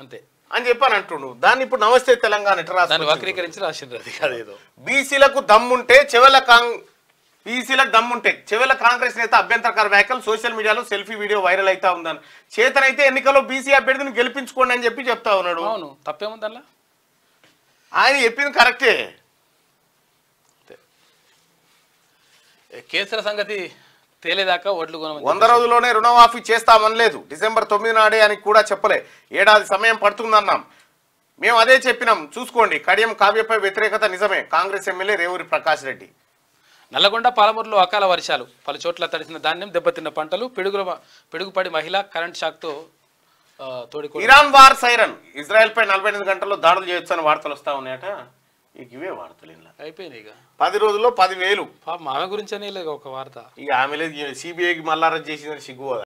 అంతే అని చెప్పని అంటుండు. దాన్ని ఇప్పుడు నమస్తే తెలంగాణ దాన్ని వక్రీకరించి రాసిండ్రు. అది కాదేదో బీసీలకు దమ్ముంటే బీసీలకు దమ్ముంటే చెవెల కాంగ్రెస్ నేత అభ్యంతరకర వ్యాఖ్యలు సోషల్ మీడియాలో సెల్ఫీ వీడియో వైరల్ అవుతా ఉందని, చేతనైతే ఎన్నికల్లో బీసీ అభ్యర్థిని గెలిపించుకోండి అని చెప్పి చెప్తా ఉన్నాడు. అవును, తప్పేముంది అలా? ఆయన చెప్పింది కరెక్టే. కేసుల సంగతి తేలేదాకా ఓట్లు 100 రోజుల్లోనే రుణమాఫీ చేస్తామనలేదు, డిసెంబర్ 9 నాడే అని కూడా చెప్పలే, ఏడాది సమయం పడుతుందన్నాం. మేము అదే చెప్పినాం, చూసుకోండి. కడియం కావ్యపై వ్యతిరేకత నిజమే, కాంగ్రెస్ ఎమ్మెల్యే రేవూరి ప్రకాష్ రెడ్డి. నల్లగొండ పాలమూరులో అకాల వర్షాలు, పలు చోట్ల తడిసిన ధాన్యం, దెబ్బతిన్న పంటలు, పిడుగుపడి మహిళ కరెంట్ షాక్తో తోడుకో. ఇరాన్ వార్ సైరన్, ఇజ్రాయెల్ పై 48 గంటల్లో దాడులు చేయొచ్చని వార్తలు వస్తా ఉన్నాయట. ఇవే వార్తలు ఇలా అయిపోయినాయి. ఇక 10 రోజుల్లో 10,000. ఆమె గురించి అనే ఒక వార్త. ఇక ఆమె సిబిఐకి మళ్ళా అరెస్ట్ చేసిందని సిగ్గు.